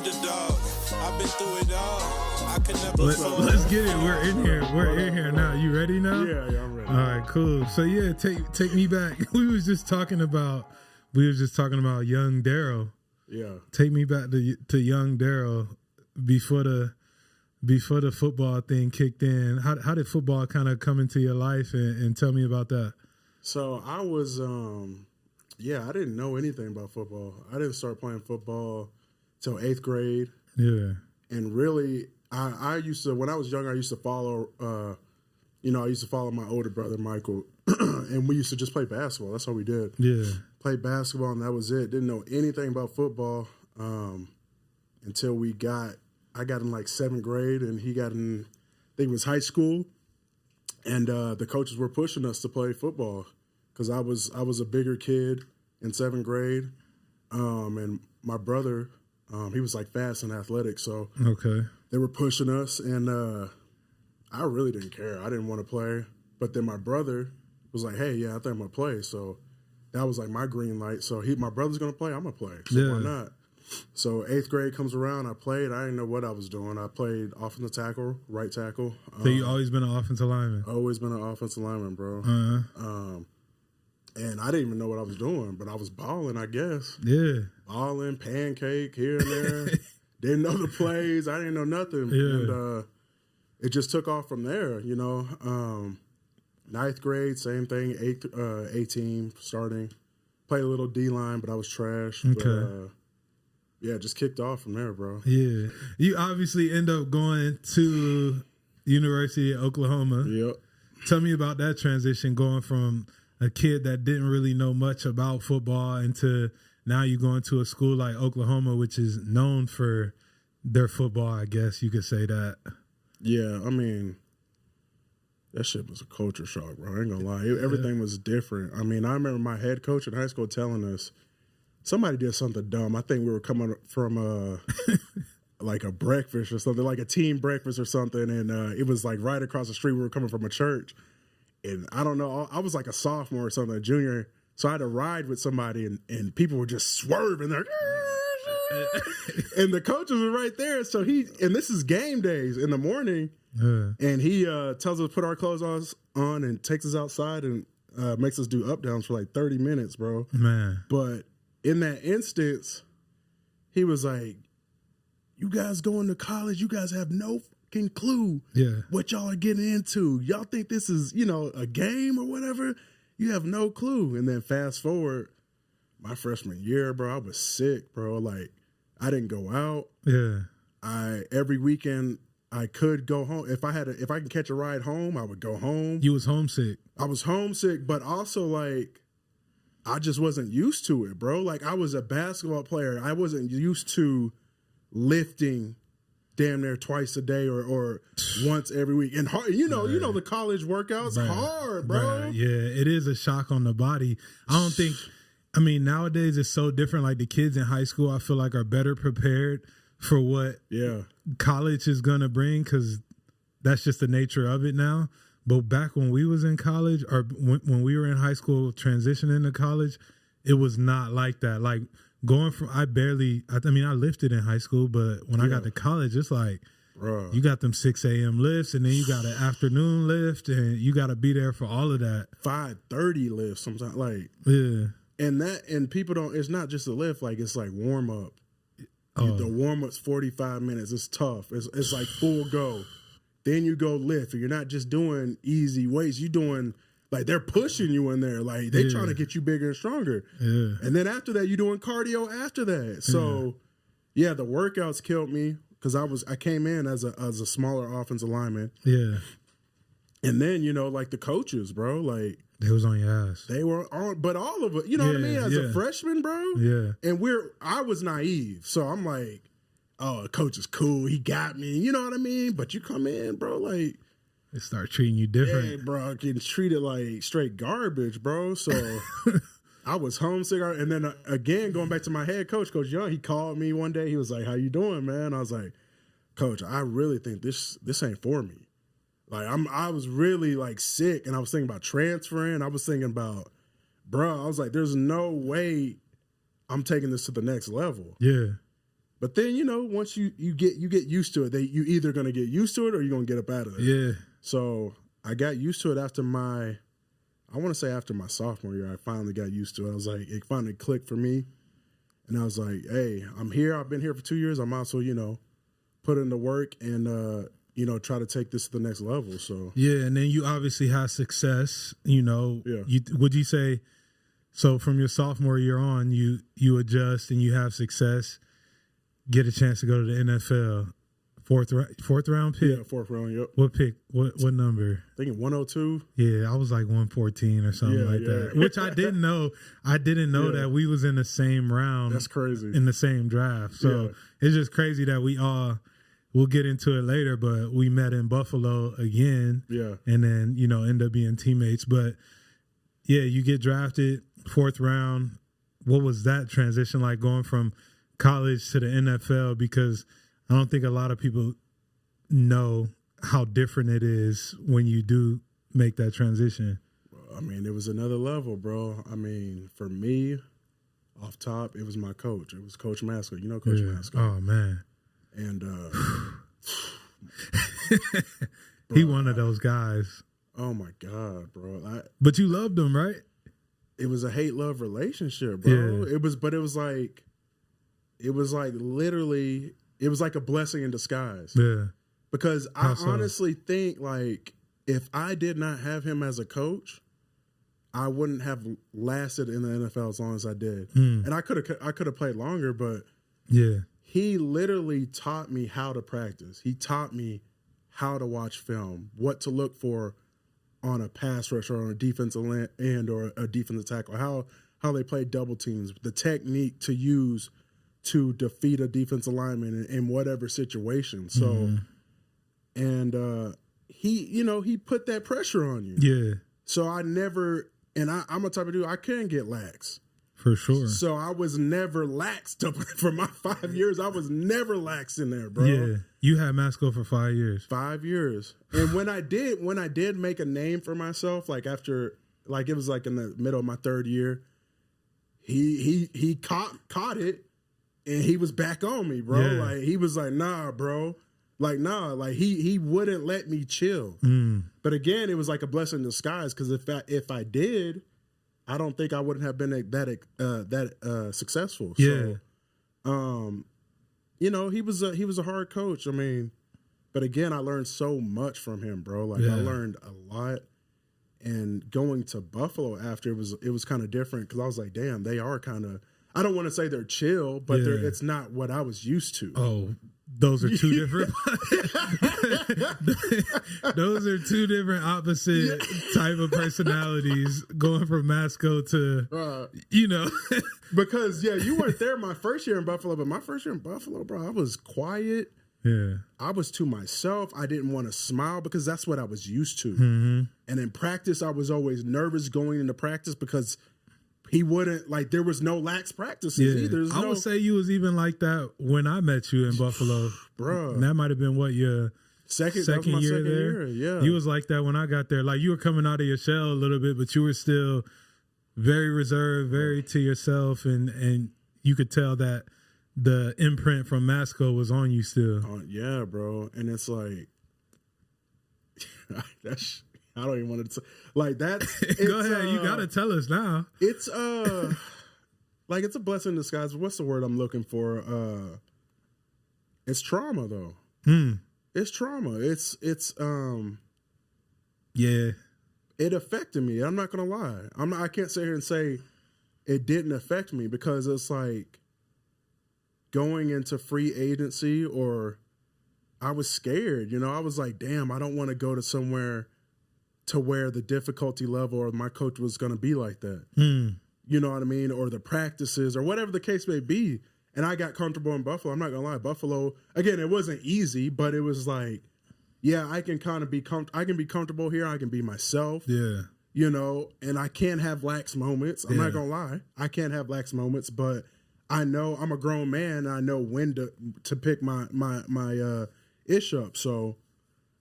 underdog. I've been through it all. I could never Let's get it. We're in here. We're in here now. You ready now? Yeah, I'm ready. All right, cool. So yeah, take me back. We was just talking about young Daryl. Yeah. Take me back to young Daryl before the football thing kicked in. How did football kind of come into your life, and tell me about that? So I was I didn't know anything about football. I didn't start playing football till 8th grade. Yeah. And really, I used to, when I was younger, I used to follow, my older brother, Michael, and we used to just play basketball. That's all we did. Yeah. Play basketball, and that was it. Didn't know anything about football until I got in like 7th grade, and he got in, I think it was high school, and the coaches were pushing us to play football because I was a bigger kid in 7th grade, and my brother, he was like fast and athletic, so okay, they were pushing us, and I really didn't care. I didn't want to play, but then my brother was like, "Hey, yeah, I think I'm gonna play." So that was like my green light. So my brother's gonna play, I'm gonna play. So why not? So 8th grade comes around, I played. I didn't know what I was doing. I played offensive tackle, right tackle. So you always been an offensive lineman? Always been an offensive lineman, bro. And I didn't even know what I was doing, but I was balling, I guess. Yeah. Balling, pancake here and there. Didn't know the plays. I didn't know nothing. Yeah. And it just took off from there, you know. 9th grade, same thing. A team starting. Played a little D-line, but I was trash. Okay. But, yeah, just kicked off from there, bro. Yeah. You obviously end up going to University of Oklahoma. Yep. Tell me about that transition, going from a kid that didn't really know much about football into now you going to a school like Oklahoma, which is known for their football, I guess you could say that. Yeah, I mean, that shit was a culture shock, bro. I ain't gonna lie. Everything was different. I mean, I remember my head coach in high school telling us, somebody did something dumb. I think we were coming from like a breakfast or something, like a team breakfast or something, and it was like right across the street. We were coming from a church, and I don't know, I was like a sophomore or something, a junior, so I had to ride with somebody, and people were just swerving there. And the coaches were right there, so and this is game days in the morning, and he tells us to put our clothes on and takes us outside and makes us do up downs for like 30 minutes, bro. Man. But in that instance, he was like, "You guys going to college, you guys have no fucking clue what y'all are getting into. Y'all think this is, a game or whatever? You have no clue." And then fast forward, my freshman year, bro, I was sick, bro. Like, I didn't go out. Yeah. Every weekend I could go home. If I can catch a ride home, I would go home. You was homesick. I was homesick, but also like, I just wasn't used to it, bro. Like, I was a basketball player. I wasn't used to lifting damn near twice a day or once every week. And hard, you know the college workouts hard, bro. Yeah, it is a shock on the body. Nowadays it's so different. Like, the kids in high school, I feel like, are better prepared for what college is gonna bring, because that's just the nature of it now. But back when we was in college, or when we were in high school transitioning to college, it was not like that. Like, going from, I lifted in high school, but when I got to college, it's like, bro, you got them 6 a.m. lifts, and then you got an afternoon lift, and you got to be there for all of that. 5:30 lifts sometimes, like, yeah. And people don't, it's not just a lift, like, it's like warm up. The warm up's 45 minutes. It's tough. It's like full go. Then you go lift, and you're not just doing easy weights. You're doing, like, they're pushing you in there. Like, they're trying to get you bigger and stronger. Yeah. And then after that, you're doing cardio after that. So, the workouts killed me because I came in as a smaller offensive lineman. Yeah. And then, like, the coaches, bro, like, they was on your ass. They were on, but all of it, you know what I mean? As a freshman, bro. Yeah. And I was naive. So I'm like, oh, the coach is cool. He got me. You know what I mean? But you come in, bro, like, they start treating you different. Hey, bro, getting treated like straight garbage, bro. So I was homesick. And then again, going back to my head coach, Coach Young, he called me one day. He was like, "How you doing, man?" I was like, "Coach, I really think this ain't for me." Like, I was really, like, sick, and I was thinking about transferring. I was thinking about, bro, I was like, there's no way I'm taking this to the next level. Yeah. But then, you know, once you get used to it, you either going to get used to it or you're going to get up out of it. Yeah. So I got used to it after my sophomore year. I finally got used to it. I was like, it finally clicked for me. And I was like, hey, I'm here. I've been here for 2 years. I'm also, you know, put in the work and, you know, try to take this to the next level. So yeah, and then you obviously had success, you know. Yeah. Would you say, so from your sophomore year on, you adjust and you have success, get a chance to go to the NFL. Fourth round pick? Yeah, fourth round, yep. What pick? What number? I think 102. Yeah, I was like 114 or something that, which I didn't know. I didn't know that we was in the same round. That's crazy. In the same draft. So it's just crazy that we'll get into it later, but we met in Buffalo again. Yeah. And then, you know, end up being teammates. But yeah, you get drafted, fourth round. What was that transition like going from college to the NFL? Because I don't think a lot of people know how different it is when you do make that transition. I mean, it was another level, bro. I mean, for me, off top, it was my coach. It was Coach Masco. You know Coach Masco. Oh, man. And he one of those guys. Oh, my God, bro. But you loved him, right? It was a hate-love relationship, bro. Yeah. It was like literally... It was like a blessing in disguise. Yeah. Because I honestly think, like, if I did not have him as a coach, I wouldn't have lasted in the NFL as long as I did. And I could have played longer, but he literally taught me how to practice. He taught me how to watch film, what to look for on a pass rush or on a defensive end or a defensive tackle, how they play double teams, the technique to use to defeat a defensive lineman in whatever situation. So, and he put that pressure on you. Yeah. So I'm a type of dude, I can't get lax. For sure. So I was never lax for my 5 years. I was never lax in there, bro. Yeah. You had Masco for 5 years. 5 years. And when I did make a name for myself, like after, like it was like in the middle of my third year, he caught it. And he was back on me, bro. Yeah. Like he was like, nah, bro. Like, nah. Like he wouldn't let me chill. But again, it was like a blessing in disguise because if I did, I don't think I wouldn't have been that successful. Yeah. So, you know, he was a hard coach. I mean, but again, I learned so much from him, bro. Like I learned a lot. And going to Buffalo after it was kind of different because I was like, damn, they are kind of. I don't want to say they're chill, but it's not what I was used to. Oh, those are two different. Those are two different opposite type of personalities. Going from Masco to, you know, because you weren't there my first year in Buffalo, but my first year in Buffalo, bro, I was quiet. Yeah, I was to myself. I didn't want to smile because that's what I was used to. And in practice, I was always nervous going into practice because. He wouldn't, like, there was no lax practices either. I would say you was even like that when I met you in Buffalo. Bro. And that might have been what, your second year there? Yeah. You was like that when I got there. Like, you were coming out of your shell a little bit, but you were still very reserved, very to yourself, and you could tell that the imprint from Masco was on you still. Yeah, bro. And it's like, I don't even want to like that. Go ahead, you gotta tell us now. It's like it's a blessing in disguise. What's the word I'm looking for? It's trauma though. It's trauma. It's It affected me. I'm not gonna lie. I can't sit here and say it didn't affect me because it's like going into free agency or I was scared. You know, I was like, damn, I don't want to go to somewhere to where the difficulty level or my coach was going to be like that. You know what I mean? Or the practices or whatever the case may be. And I got comfortable in Buffalo. I'm not going to lie. Buffalo, again, it wasn't easy, but it was like, I can kind of I can be comfortable here. I can be myself. Yeah. You know, and I can't have lax moments. I'm not going to lie. I can't have lax moments, but I know I'm a grown man. And I know when to pick my ish up. So,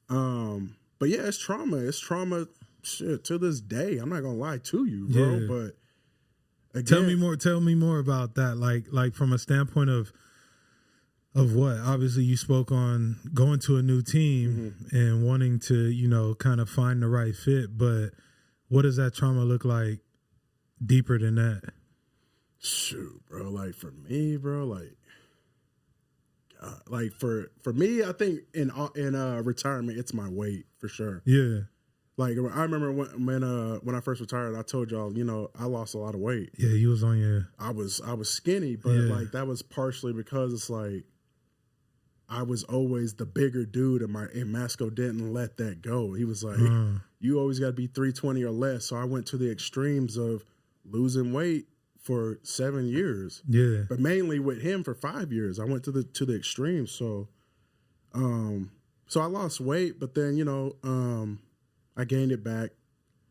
but yeah, it's trauma. It's trauma shit to this day. I'm not gonna lie to you, bro. Yeah. But again, tell me more about that. Like from a standpoint of Of what? Obviously, you spoke on going to a new team and wanting to, kind of find the right fit. But what does that trauma look like deeper than that? Shoot, bro. Like for me, bro, like for me, I think in retirement, it's my weight for sure. Yeah. Like I remember when I first retired, I told y'all, I lost a lot of weight. Yeah, you was on your. I was skinny, but like that was partially because it's like I was always the bigger dude, and Masco didn't let that go. He was like, you always got to be 320 or less. So I went to the extremes of losing weight for 7 years. Yeah. But mainly with him for 5 years. I went to the extremes. So I lost weight, but then, I gained it back.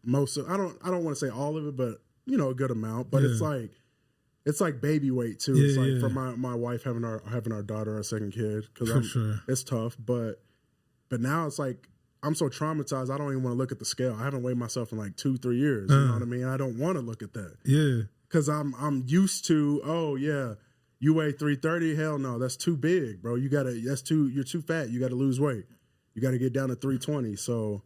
I don't want to say all of it, but a good amount. But it's like baby weight too. It's like for my wife having our daughter, our second kid, because it's tough. But now it's like I'm so traumatized. I don't even want to look at the scale. I haven't weighed myself in like 2-3 years. You know what I mean? I don't want to look at that. Yeah, because I'm used to. Oh yeah, you weigh 330. Hell no, that's too big, bro. You're too fat. You got to lose weight. You got to get down to 320. So.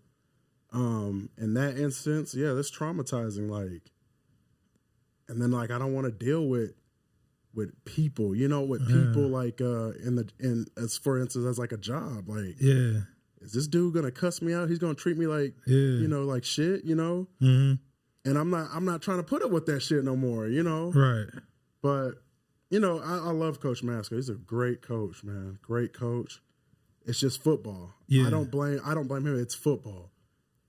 In that instance, that's traumatizing. Like, and then like I don't want to deal with people, with people like as for instance as like a job. Like, is this dude gonna cuss me out? He's gonna treat me like like shit, And I'm not trying to put up with that shit no more, Right. But I love Coach Masco. He's a great coach, man. Great coach. It's just football. I don't blame him. It's football.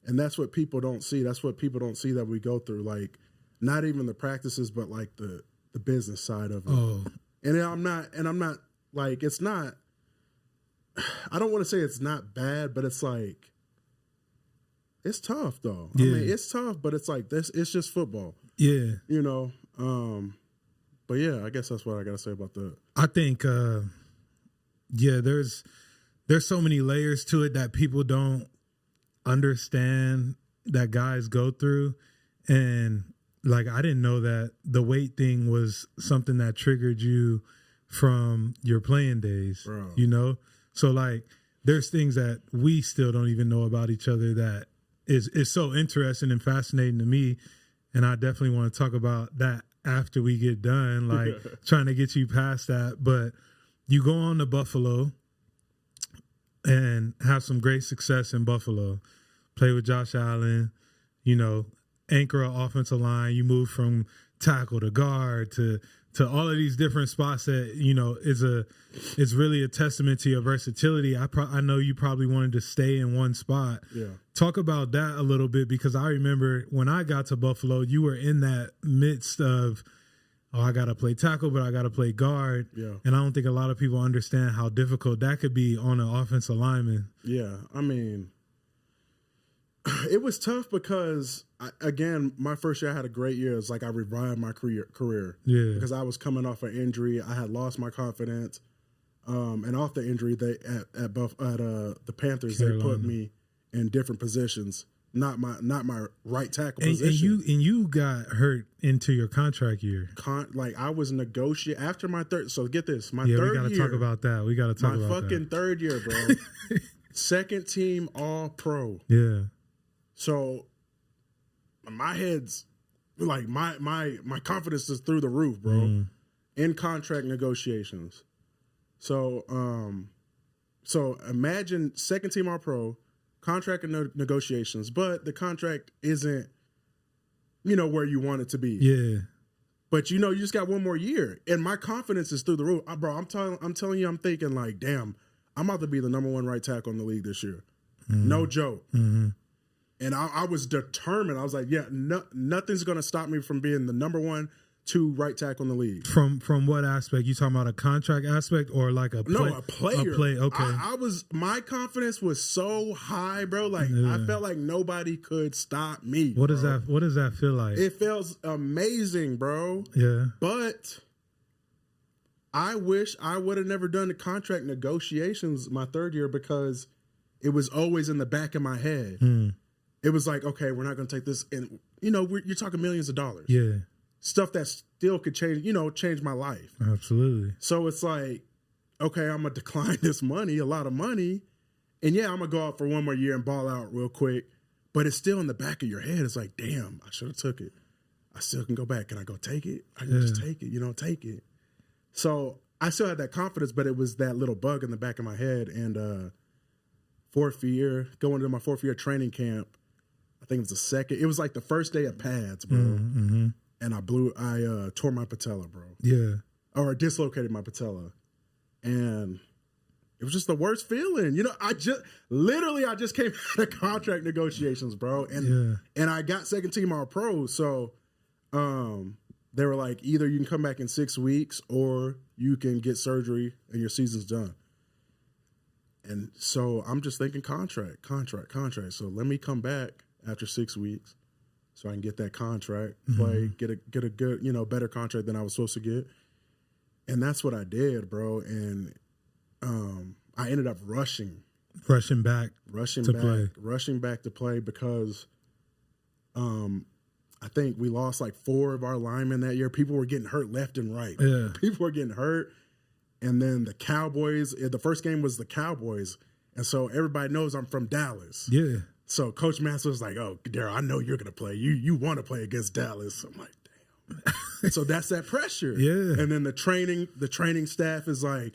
And that's what people don't see. That's what people don't see that we go through. Like, not even the practices, but like the business side of it. Oh. And I'm not like, it's not, I don't want to say it's not bad, but it's like, it's tough though. Yeah. I mean, it's tough, but it's like this, it's just football. Yeah. But yeah, I guess that's what I got to say about that. I think, there's so many layers to it that people don't understand that guys go through. And like I didn't know that the weight thing was something that triggered you from your playing days. Bro. So like there's things that we still don't even know about each other that is so interesting and fascinating to me, and I definitely want to talk about that after we get done, like trying to get you past that. But you go on to Buffalo and have some great success in Buffalo. Play with Josh Allen, anchor an offensive line. You move from tackle to guard to all of these different spots that, is really a testament to your versatility. I know you probably wanted to stay in one spot. Yeah. Talk about that a little bit, because I remember when I got to Buffalo, you were in that midst of, I got to play tackle, but I got to play guard. Yeah. And I don't think a lot of people understand how difficult that could be on an offensive lineman. Yeah. I mean, it was tough because, again, my first year I had a great year. It's like I revived my career. Yeah. Because I was coming off an injury. I had lost my confidence. And off the injury, they at the Panthers, Carolina, they put me in different positions. Not my right tackle position. And you got hurt into your contract year. Like I was negotiating after my third. So get this, my third year. We got to talk about that. We got to talk about that. My fucking third year, bro. Second team All Pro. Yeah. So my head's like my confidence is through the roof, bro. In contract negotiations. So imagine second team All Pro. Contract negotiations, but the contract isn't, where you want it to be. Yeah. But you just got one more year, and my confidence is through the roof, bro. I'm telling you, I'm thinking like, damn, I'm about to be the number one right tackle in the league this year. No joke. Mm-hmm. And I was determined. I was like, nothing's gonna stop me from being the number 1-2 right tackle in the league. From what aspect? You talking about a contract aspect or like a play? No, a player. A play. Okay. My confidence was so high, bro. Like I felt like nobody could stop me. What does that feel like? It feels amazing, bro. Yeah. But I wish I would have never done the contract negotiations my third year, because it was always in the back of my head. It was like, okay, we're not going to take this, and you're talking millions of dollars. Yeah. Stuff that still could change my life. Absolutely. So it's like, okay, I'm going to decline this money, a lot of money. And yeah, I'm going to go out for one more year and ball out real quick. But it's still in the back of your head. It's like, damn, I should have took it. I still can go back. Can I go take it? I can just take it, take it. So I still had that confidence, but it was that little bug in the back of my head. And going into my 4th year training camp, I think it was like the first day of pads, bro. Mm-hmm. And I tore my patella, bro. Yeah. Or dislocated my patella. And it was just the worst feeling. I just came out of contract negotiations, bro. And I got second team all pro. So they were like, either you can come back in 6 weeks or you can get surgery and your season's done. And so I'm just thinking contract. So let me come back after 6 weeks so I can get that contract, play, get a good, better contract than I was supposed to get. And that's what I did, bro. And I ended up rushing back to play because I think we lost like 4 of our linemen that year. People were getting hurt left and right. Yeah. People were getting hurt. And then the Cowboys, the first game was the Cowboys. And so everybody knows I'm from Dallas. Yeah. So Coach Master was like, oh, Darryl, I know you're going to play. You want to play against Dallas. I'm like, damn. So that's that pressure. Yeah. And then the training staff is like,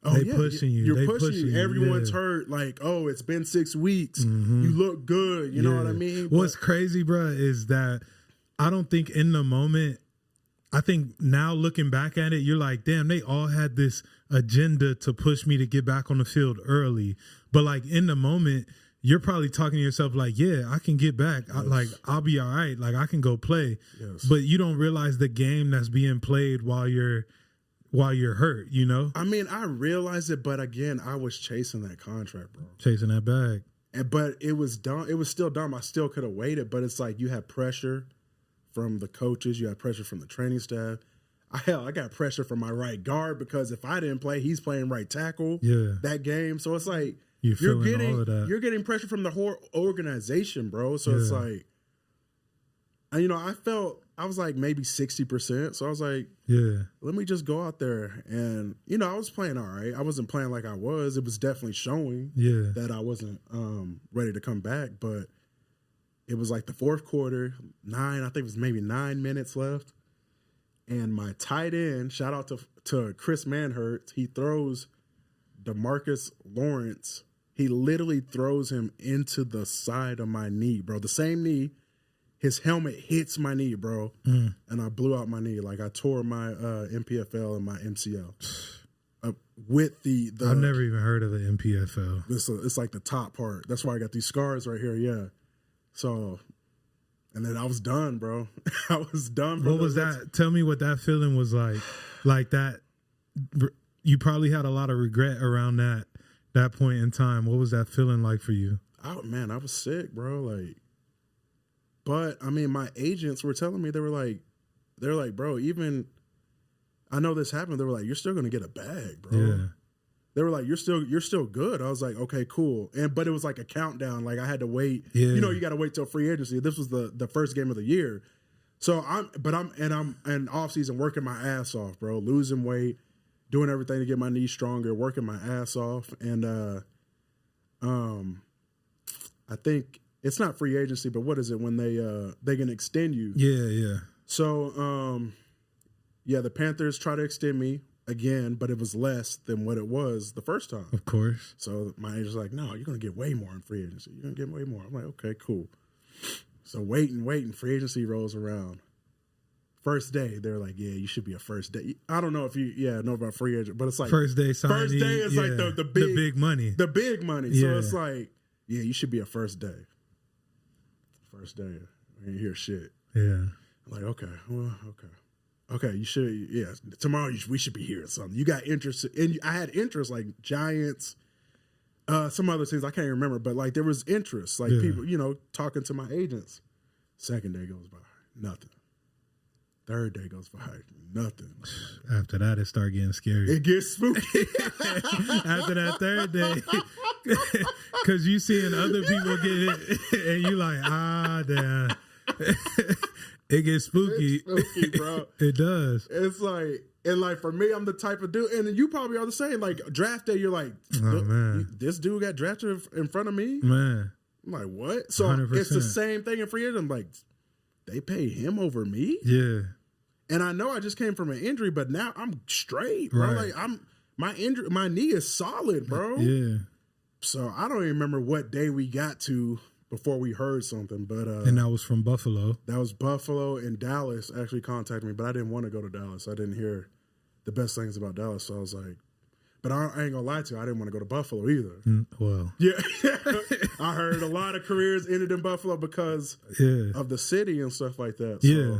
oh, they pushing you. You're pushing you. Everyone's hurt. Like, oh, it's been 6 weeks. Mm-hmm. You look good. You know what I mean? What's crazy, bro, is that I don't think in the moment, I think now looking back at it, you're like, damn, they all had this agenda to push me to get back on the field early. But like in the moment, you're probably talking to yourself like, yeah, I can get back. Yes. I'll be all right. Like I can go play. Yes. But you don't realize the game that's being played while you're hurt, I mean, I realized it, but again, I was chasing that contract, bro. Chasing that bag. But it was dumb. It was still dumb. I still could have waited, but it's like you had pressure from the coaches. You had pressure from the training staff. I got pressure from my right guard because if I didn't play, he's playing right tackle that game. So it's like you're getting pressure from the whole organization, bro. So it's like, I was like maybe 60%. So I was like, let me just go out there. And, I was playing all right. I wasn't playing like I was. It was definitely showing that I wasn't ready to come back. But it was like the 4th quarter, I think it was maybe 9 minutes left. And my tight end, shout out to Chris Manhurts, he throws DeMarcus Lawrence. He literally throws him into the side of my knee, bro. The same knee. His helmet hits my knee, bro, and I blew out my knee. Like I tore my MPFL and my MCL with the. I've never even heard of the MPFL. It's like the top part. That's why I got these scars right here. Yeah. So, and then I was done, bro. I was done. What was that? Tell me what that feeling was like. Like that, you probably had a lot of regret around that point in time. What was that feeling like for you? Oh man, I was sick, bro. But I mean, my agents were telling me they're like, bro, even I know this happened. They were like, you're still gonna get a bag, bro. Yeah. They were like, you're still good. I was like, okay, cool. But it was like a countdown. Like I had to wait. Yeah. You got to wait till free agency. This was the first game of the year. So I'm in off season working my ass off, bro. Losing weight, doing everything to get my knees stronger, working my ass off, and I think. It's not free agency, but what is it when they can extend you? Yeah. So, the Panthers try to extend me again, but it was less than what it was the first time. Of course. So my agent's like, no, you're going to get way more in free agency. You're going to get way more. I'm like, okay, cool. So waiting, free agency rolls around. First day, they're like, yeah, you should be a first day. I don't know if you know about free agent, but it's like first day signing. First day is like the big money. The big money. Yeah. So it's like, yeah, you should be a first day. First day, I didn't hear shit. Yeah. I'm like, okay, you should, tomorrow we should be here or something. You got interest, and I had interest like Giants, some other things I can't even remember, but like there was interest, like people, talking to my agents. Second day goes by, nothing. Third day goes by, nothing. After that, it started getting scary. It gets spooky. After that third day, because you seeing other people get it, and you like, damn. It gets spooky. It's spooky, bro. It does. It's like, and like for me, I'm the type of dude, and you probably are the same. Like draft day, you're like, oh man, this dude got drafted in front of me. Man, I'm like, what? So 100%. It's the same thing in free agent. I'm like, they pay him over me. Yeah. And I know I just came from an injury, but now I'm straight, bro. Right. Like my knee is solid, bro. Yeah. So I don't even remember what day we got to before we heard something, but and that was from Buffalo. That was Buffalo, and Dallas actually contacted me, but I didn't want to go to Dallas. I didn't hear the best things about Dallas, so I was like, but I ain't gonna lie to you, I didn't want to go to Buffalo either. Well, yeah, I heard a lot of careers ended in Buffalo because of the city and stuff like that. So yeah.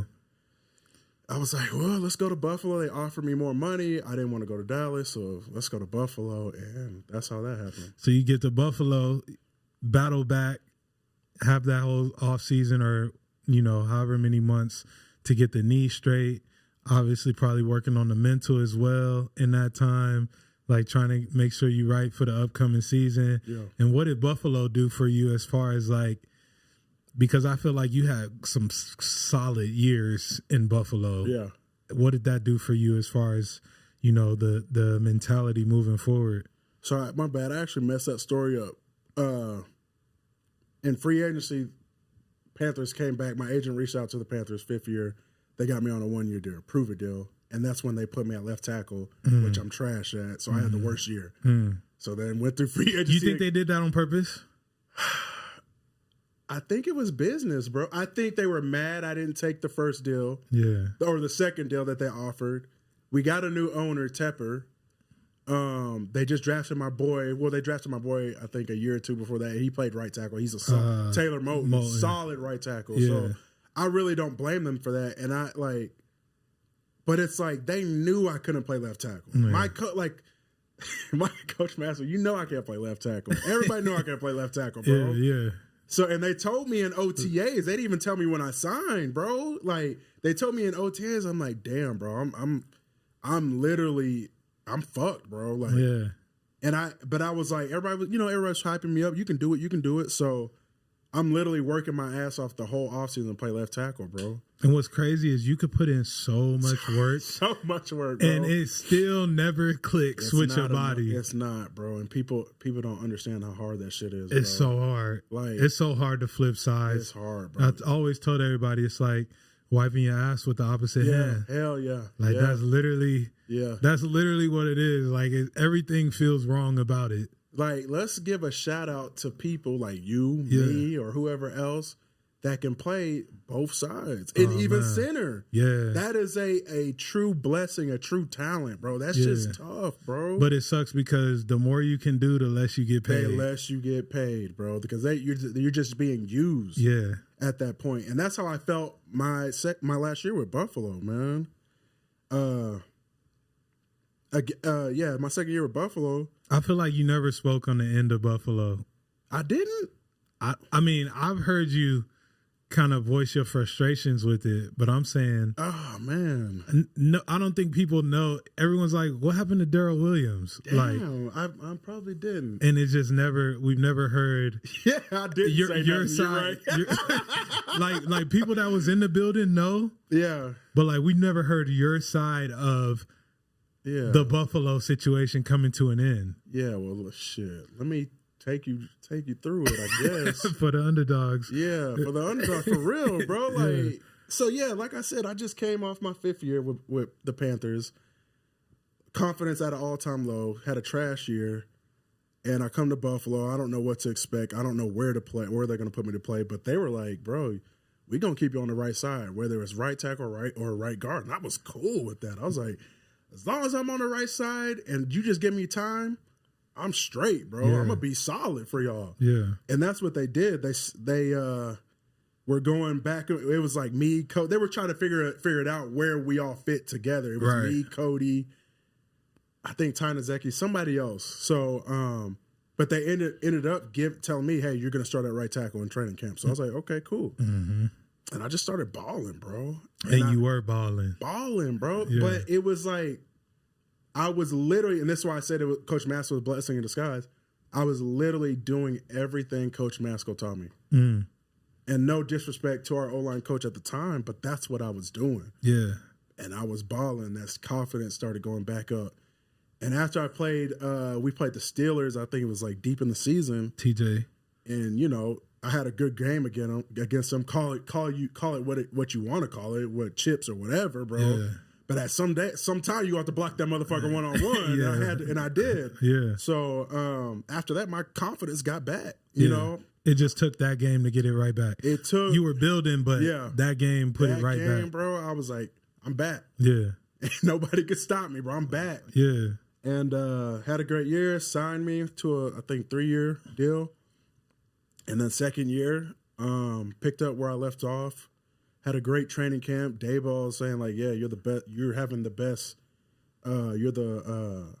I was like, well, let's go to Buffalo. They offered me more money. I didn't want to go to Dallas, so let's go to Buffalo, and that's how that happened. So you get to Buffalo, battle back, have that whole off season or, however many months to get the knee straight. Obviously probably working on the mental as well in that time, like trying to make sure you're right for the upcoming season. Yeah. And what did Buffalo do for you as far as like, because I feel like you had some solid years in Buffalo. Yeah. What did that do for you as far as, the mentality moving forward? So my bad. I actually messed that story up. In free agency, Panthers came back. My agent reached out to the Panthers 5th year. They got me on a 1-year deal, prove it deal. And that's when they put me at left tackle, which I'm trash at. So I had the worst year. So then went through free agency. You think they did that on purpose? I think it was business, bro. I think they were mad I didn't take the first deal. Yeah. Or the second deal that they offered. We got a new owner, Tepper. They just drafted my boy. Well, they drafted my boy, I think, a year or two before that. He played right tackle. He's a Taylor Moton, solid right tackle. Yeah. So I really don't blame them for that. And but it's like they knew I couldn't play left tackle. Yeah. My coach master, I can't play left tackle. Everybody know I can't play left tackle, bro. Yeah. So, and they told me in OTAs, they didn't even tell me when I signed, bro. Like they told me in OTAs, I'm like, damn, bro, I'm fucked, bro. Like, yeah. But I was like, everybody's hyping me up. You can do it. So I'm literally working my ass off the whole offseason to play left tackle, bro. And what's crazy is you could put in so much work. So much work, bro. And it still never clicks with your body. It's not, bro. And people don't understand how hard that shit is, It's so hard. Like, it's so hard to flip sides. It's hard, bro. I always told everybody it's like wiping your ass with the opposite hand. Hell yeah. Like that's literally what it is. Like everything feels wrong about it. Like, let's give a shout out to people like you, me, or whoever else that can play both sides and even center. Yeah. That is a true blessing, a true talent, bro. That's just tough, bro. But it sucks because the more you can do, the less you get paid. The less you get paid, bro, because you're just being used at that point. And that's how I felt my last year with Buffalo, man. My second year with Buffalo. I feel like you never spoke on the end of Buffalo. I didn't? I mean, I've heard you kind of voice your frustrations with it, but I'm saying, oh man, no, I don't think people know. Everyone's like, what happened to Darrell Williams? Damn, like, I probably didn't, and it's just we've never heard. Yeah, I didn't say your side. Right. like people that was in the building know. Yeah, but like we never heard your side of the Buffalo situation coming to an end. Yeah, well, shit. Let me take you through it, I guess. For the underdogs. Yeah, for the underdogs, for real, bro. Like, so like I said, I just came off my 5th year with the Panthers. Confidence at an all-time low. Had a trash year, and I come to Buffalo. I don't know what to expect. I don't know where to play, where they're going to put me to play. But they were like, bro, we're going to keep you on the right side, whether it's right tackle or right guard. And I was cool with that. I was like, as long as I'm on the right side and you just give me time, I'm straight, bro. I'm gonna be solid for y'all. Yeah, and that's what they did. They were going back. It was like me, they were trying to figure it out where we all fit together. It was me, Cody, I think Tynazeki, somebody else. So, but they ended up telling me, hey, you're gonna start at right tackle in training camp. So I was like, okay, cool. Mm-hmm. And I just started balling, bro. And you were balling, bro. Yeah. But it was like, I was literally, and this is why I said it was Coach Masco was a blessing in disguise. I was literally doing everything Coach Masco taught me. And no disrespect to our O-line coach at the time, but that's what I was doing. Yeah. And I was balling. That confidence started going back up. And after I played, we played the Steelers. I think it was like deep in the season. TJ. And, you know, I had a good game against them. Call it what you want to call it, what chips or whatever, bro. Yeah. But at sometime you have to block that motherfucker one-on-one. Yeah. And I did. Yeah. So after that, my confidence got back. You know, it just took that game to get it right back. It took. You were building, but that game put it right back, bro. I was like, I'm back. Yeah. Nobody could stop me, bro. I'm back. Yeah. And had a great year. Signed me to I think 3-year deal. And then second year, picked up where I left off. Had a great training camp. Dayball was saying like, yeah, you're the best. You're having the best. You're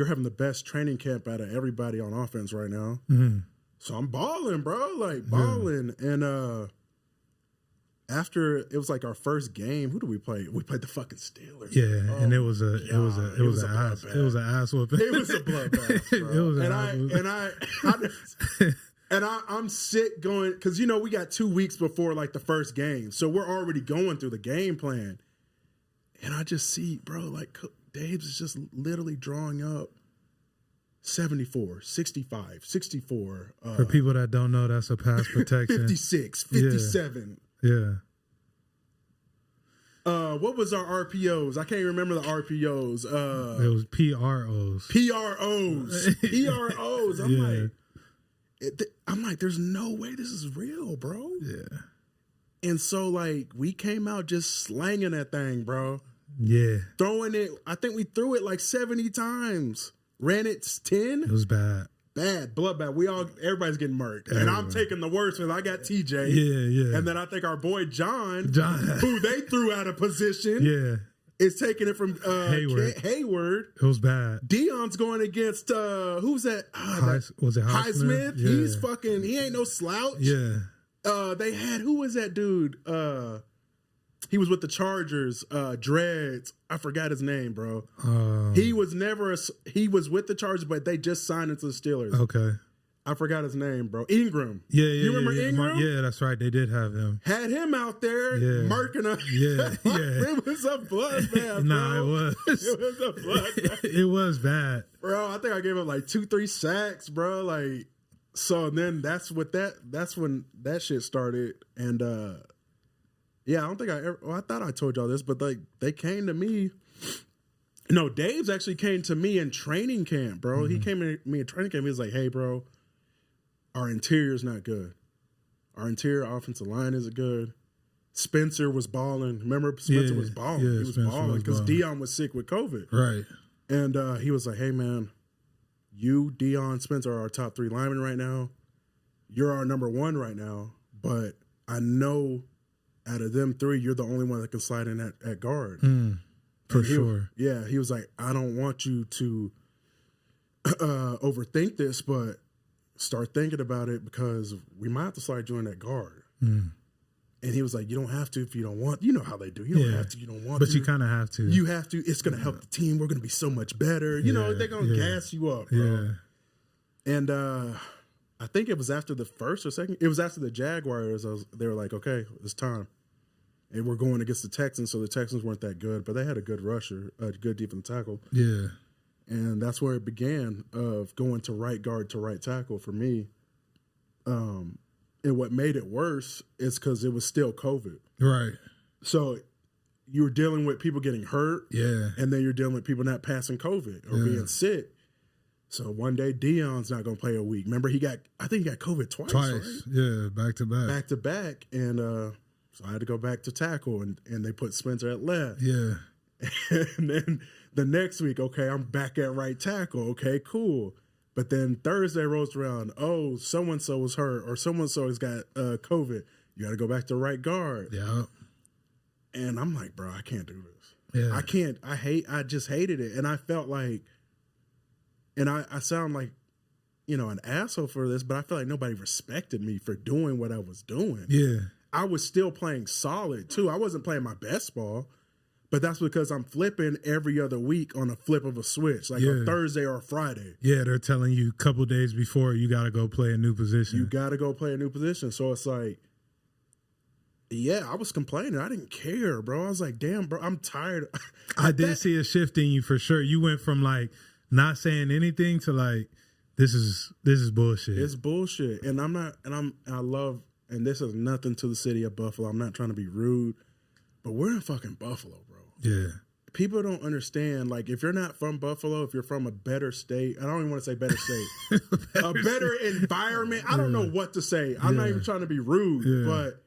having the best training camp out of everybody on offense right now. Mm-hmm. So I'm balling, bro. Like balling. Yeah. And after it was like our first game, who did we play? We played the fucking Steelers. Yeah, and it was an ass whooping. It was a bloodbath, bro. It was an ass whooping. I'm sick going because, you know, we got 2 weeks before like the first game. So we're already going through the game plan. And I just see, bro, like Dave's is just literally drawing up 74, 65, 64. For people that don't know, that's a pass protection. 56, 57. Yeah. What was our RPOs? I can't remember the RPOs. It was PROs. PROs. I'm like, there's no way this is real, bro. Yeah. And so, like, we came out just slanging that thing, bro. Yeah. Throwing it. I think we threw it like 70 times. Ran it 10. It was bad. Bad. Bloodbath. Everybody's getting murked. And I'm taking the worst because I got TJ. Yeah. And then I think our boy John, who they threw out of position, is taking it from Hayward. It was bad. Dion's going against, who's that? Was it Highsmith? Yeah. He's fucking, he ain't no slouch. Yeah. They had, who was that dude? He was with the Chargers, Dreads. I forgot his name, bro. He was with the Chargers, but they just signed him to the Steelers. Okay. I forgot his name, bro. Ingram. Yeah. You remember Ingram? Yeah, that's right. They did have him. Had him out there marking us. Yeah. It was a bloodbath, Nah, bro. it was. It was a bloodbath. It was bad. Bro, I think I gave him like 2-3 sacks, bro. Like, so then that's when that shit started. And yeah, I don't think I thought I told y'all this, but like they came to me. No, Dave's actually came to me in training camp, bro. Mm-hmm. He came to me in training camp. He was like, hey, bro, our interior's not good. Our interior offensive line isn't good. Spencer was balling. Remember, Spencer was balling. Yeah, he was balling because Dion was sick with COVID. Right. And he was like, hey, man, you, Dion, Spencer are our top 3 linemen right now. You're our number 1 right now. But I know out of them 3, you're the only one that can slide in at guard. For sure. He was like, I don't want you to overthink this, but start thinking about it because we might have to slide you in that guard. And he was like, you don't have to if you don't want. You know how they do. You don't have to. You don't want to. But you kind of have to. You have to. It's going to help the team. We're going to be so much better. You know, they're going to gas you up, bro. Yeah. And I think it was after the first or second. It was after the Jaguars. They were like, okay, it's time. And we're going against the Texans, so the Texans weren't that good, but they had a good rusher, a good defensive tackle. Yeah. And that's where it began, of going to right guard to right tackle for me. And what made it worse is because it was still COVID. Right. So you were dealing with people getting hurt. Yeah. And then you're dealing with people not passing COVID or being sick. So one day Dion's not going to play a week. Remember, I think he got COVID twice. Right? Yeah, back to back. Back to back. And so I had to go back to tackle, and they put Spencer at left. Yeah. And then the next week, okay, I'm back at right tackle. Okay, cool. But then Thursday rolls around. Oh, so-and-so was hurt, or so-and-so has got COVID. You got to go back to right guard. Yeah. And I'm like, bro, I can't do this. Yeah. I can't. I just hated it. And I felt like, and I sound like, you know, an asshole for this, but I feel like nobody respected me for doing what I was doing. Yeah. I was still playing solid, too. I wasn't playing my best ball, But that's because I'm flipping every other week on a flip of a switch, like a Thursday or a Friday. Yeah, they're telling you a couple days before you got to go play a new position. You got to go play a new position. So it's like, yeah, I was complaining. I didn't care, bro. I was like, damn, bro, I'm tired. I did see a shift in you for sure. You went from like not saying anything to like, this is bullshit. It's bullshit. And I love, and this is nothing to the city of Buffalo. I'm not trying to be rude, but we're in fucking Buffalo, bro. Yeah. People don't understand, like, if you're not from Buffalo, if you're from a better state, I don't even want to say better state, a better environment. I don't know what to say. I'm not even trying to be rude, but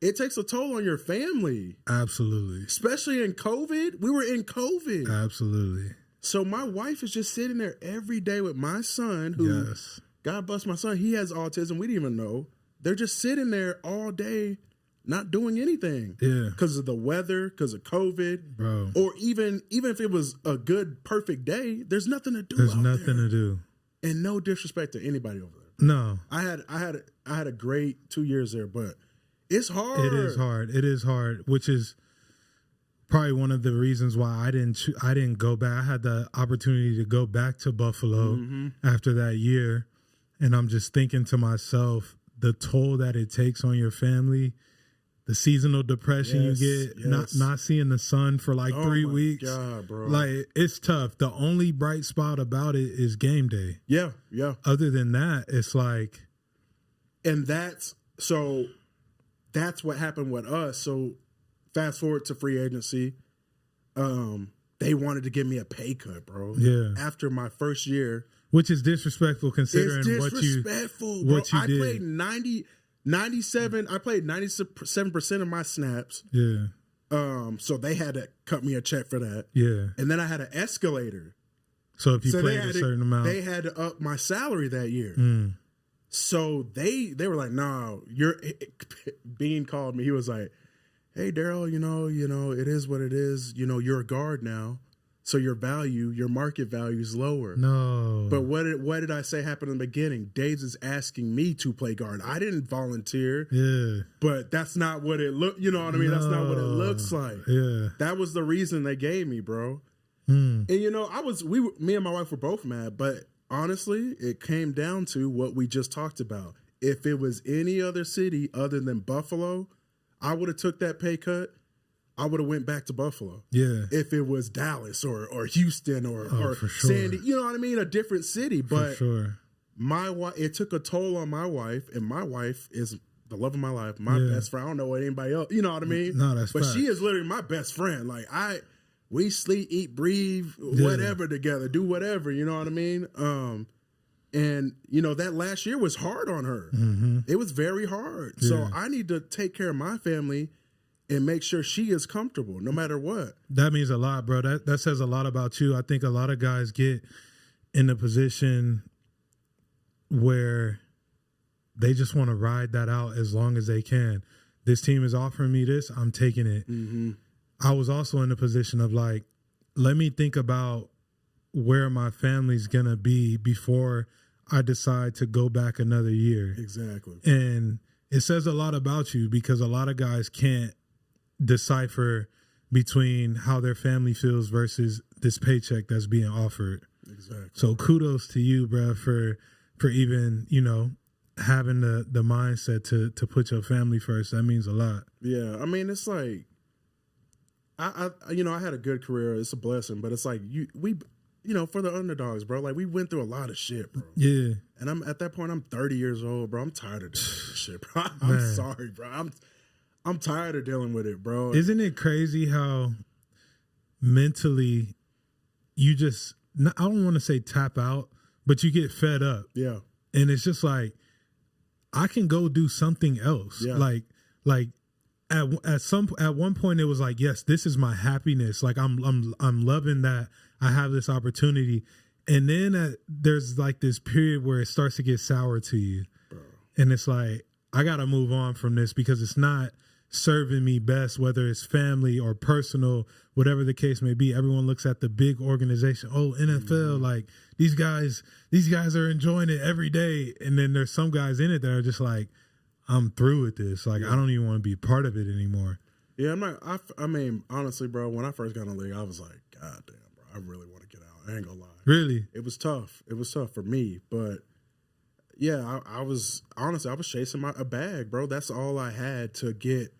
it takes a toll on your family. Absolutely. Especially in COVID. We were in COVID. Absolutely. So my wife is just sitting there every day with my son, who, God bless my son, he has autism. We didn't even know. They're just sitting there all day, not doing anything. Yeah. Because of the weather, because of COVID. Bro. Or even if it was a good, perfect day, there's nothing to do. There's nothing to do. And no disrespect to anybody over there. No. I had a great 2 years there, but it's hard. It is hard. It is hard, which is probably one of the reasons why I didn't go back. I had the opportunity to go back to Buffalo after that year, and I'm just thinking to myself, the toll that it takes on your family, the seasonal depression you get, not seeing the sun for like 3 weeks. God, bro. Like, it's tough. The only bright spot about it is game day. Yeah, yeah. Other than that, it's like, and that's what happened with us. So fast forward to free agency. They wanted to give me a pay cut, bro. Yeah. After my first year. Which is disrespectful considering what you did. I played 97. I played 97% of my snaps. Yeah. So they had to cut me a check for that. Yeah. And then I had an escalator. So if you played a certain amount, they had to up my salary that year. So they were like, "No, Bean called me. He was like, "Hey, Daryl, you know, it is what it is. You know, you're a guard now, so your market value is lower." No. But what did I say happened in the beginning? Dave's is asking me to play guard. I didn't volunteer. Yeah. But that's not what it looked. You know what I mean? No. That's not what it looks like. Yeah. That was the reason they gave me, bro. And me and my wife were both mad, but honestly, it came down to what we just talked about. If it was any other city other than Buffalo, I would have took that pay cut. I would have went back to Buffalo. Yeah. If it was Dallas or Houston or for sure. Sandy, you know what I mean? A different city. But for sure. My wife, it took a toll on my wife, and my wife is the love of my life, my best friend. I don't know what anybody else, you know what I mean? No, that's But facts. she is literally my best friend. Like we sleep, eat, breathe, whatever together, do whatever, you know what I mean? And that last year was hard on her. It was very hard. Yeah. So I need to take care of my family and make sure she is comfortable no matter what. That means a lot, bro. That says a lot about you. I think a lot of guys get in a position where they just want to ride that out as long as they can. This team is offering me this, I'm taking it. I was also in a position of like, let me think about where my family's going to be before I decide to go back another year. Exactly. And it says a lot about you because a lot of guys can't decipher between how their family feels versus this paycheck that's being offered. Exactly. So kudos to you, bro, for even, having the mindset to put your family first. That means a lot. Yeah. I mean, it's like, I had a good career. It's a blessing, but it's like for the underdogs, bro, like we went through a lot of shit, bro. Yeah. And at that point, I'm 30 years old, bro. I'm tired of dealing with this shit, bro. I'm sorry, bro. I'm tired of dealing with it, bro. Isn't it crazy how mentally you just, I don't want to say tap out, but you get fed up. Yeah. And it's just like, I can go do something else. Yeah. Like at one point it was like, yes, this is my happiness. Like I'm loving that I have this opportunity. And then there's like this period where it starts to get sour to you. Bro. And it's like, I got to move on from this because it's not serving me best, whether it's family or personal, whatever the case may be. Everyone looks at the big organization. Oh, NFL, like these guys are enjoying it every day. And then there's some guys in it that are just like, I'm through with this. Like, I don't even want to be part of it anymore. Yeah, I'm not. I mean, honestly, bro, when I first got in the league, I was like, God damn, bro, I really want to get out. I ain't gonna lie. Really? It was tough. It was tough for me, but yeah, I was honestly, I was chasing a bag, bro. That's all I had to get,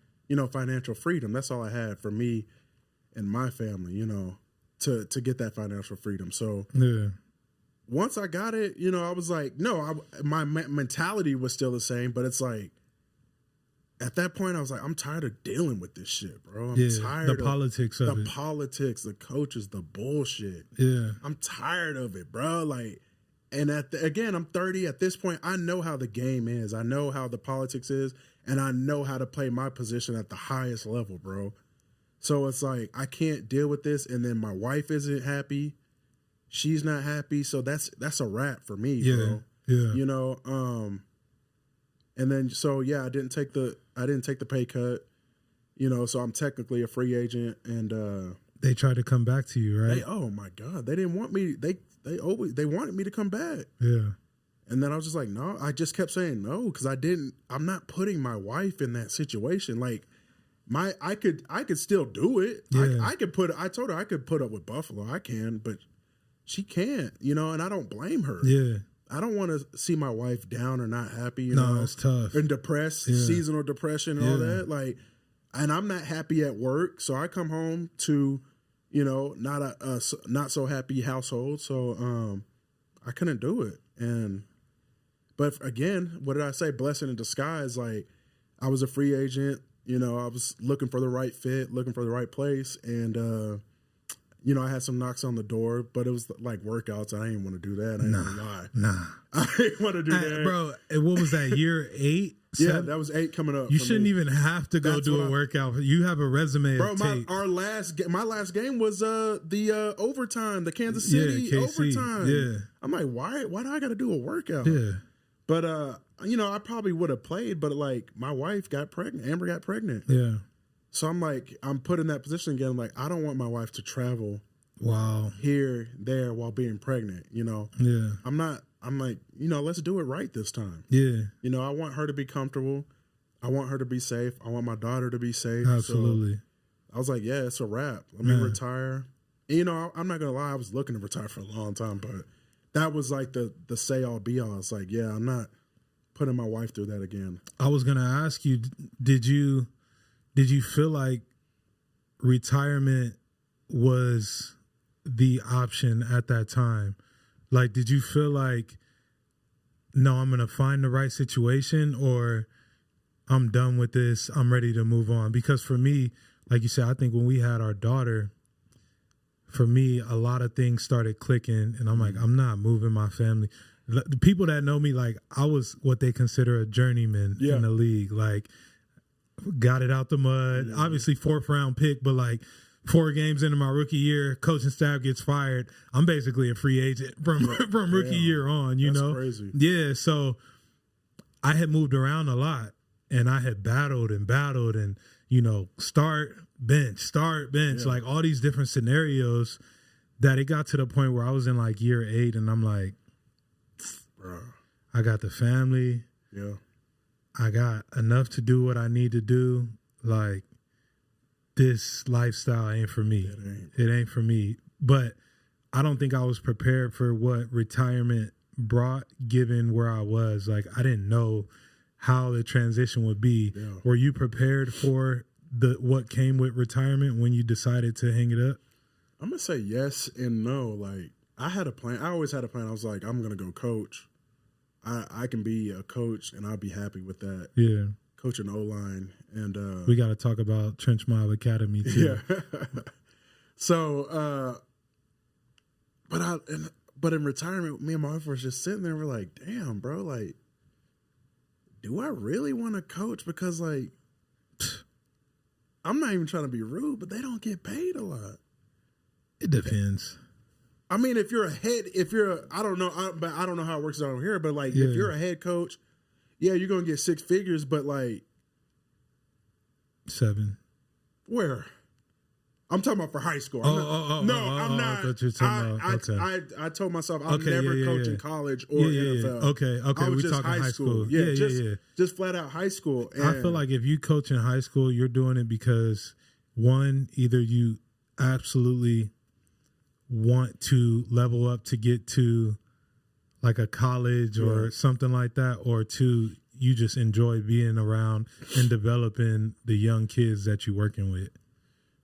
financial freedom. That's all I had for me and my family, to get that financial freedom. So yeah. Once I got it, I was like, no, my mentality was still the same, but it's like, at that point, I was like, I'm tired of dealing with this shit, bro. I'm tired of the politics of it. The politics, the coaches, the bullshit. Yeah. I'm tired of it, bro. Like, and again, I'm 30. At this point, I know how the game is. I know how the politics is, and I know how to play my position at the highest level, bro. So it's like, I can't deal with this, and then my wife isn't happy. She's not happy, so that's a wrap for me, bro. Yeah. And then I didn't take the pay cut, so I'm technically a free agent, and they tried to come back to you, right? Oh my God, they didn't want me. They wanted me to come back. Yeah. And then I was just like, no. I just kept saying no because I'm not putting my wife in that situation. Like I could still do it. Yeah. I told her I could put up with Buffalo. I can, but she can't, and I don't blame her. Yeah. I don't want to see my wife down or not happy, it's tough. And depressed, seasonal depression and all that. Like, and I'm not happy at work, so I come home to, not a not so happy household. So I couldn't do it. But again, what did I say? Blessing in disguise. Like, I was a free agent. I was looking for the right fit, looking for the right place, and I had some knocks on the door, but it was like workouts. I didn't want to do that. I ain't gonna lie. I didn't want to do that. Bro, what was that, year 8? Yeah, that was 8 coming up. You shouldn't even have to go do a workout. You have a resume. Bro, my last game was the overtime, the Kansas City overtime. Yeah. I'm like, why do I got to do a workout? Yeah. But I probably would have played, but like my wife got pregnant. Amber got pregnant. Yeah. So I'm like, I'm put in that position again. I'm like, I don't want my wife to travel. Wow. Here, there, while being pregnant. Yeah. I'm like, let's do it right this time. Yeah. I want her to be comfortable. I want her to be safe. I want my daughter to be safe. Absolutely. So I was like, yeah, it's a wrap. Let me retire. And, I'm not going to lie. I was looking to retire for a long time, but that was like the say all be all. It's like, yeah, I'm not putting my wife through that again. I was going to ask you, did you feel like retirement was the option at that time? Like, did you feel like, no, I'm going to find the right situation, or I'm done with this, I'm ready to move on? Because for me, like you said, I think when we had our daughter, for me, a lot of things started clicking, and I'm like, I'm not moving my family. The people that know me, like, I was what they consider a journeyman in the league. Like, got it out the mud. Yeah. Obviously, 4th round pick, but like 4 games into my rookie year, coaching staff gets fired. I'm basically a free agent from rookie year on. That's crazy. Yeah. So I had moved around a lot, and I had battled and start bench, like all these different scenarios. That it got to the point where I was in like year 8, and I'm like, bro, I got the family. Yeah. I got enough to do what I need to do. Like, this lifestyle ain't for me. It ain't for me. But I don't think I was prepared for what retirement brought, given where I was. Like, I didn't know how the transition would be. Yeah. Were you prepared for what came with retirement when you decided to hang it up? I'm going to say yes and no. Like, I had a plan. I always had a plan. I was like, I'm going to go coach. I can be a coach, and I'll be happy with that. Yeah. Coaching O-line. And we got to talk about Trench Mob Academy, too. Yeah. So, but in retirement, me and my wife were just sitting there, and we're like, damn, bro, like, do I really want to coach? Because, like, I'm not even trying to be rude, but they don't get paid a lot. It depends. I mean, I don't know how it works out here, but like, if you're a head coach, yeah, you're going to get 6 figures, but like 7. Where? I'm talking about for high school. I'm not. I told myself I'm never coaching college or NFL. Okay. I was we just talking high school. Just flat out high school. And I feel like if you coach in high school, you're doing it because one, either you absolutely want to level up to get to like a college or something like that, or two, you just enjoy being around and developing the young kids that you're working with.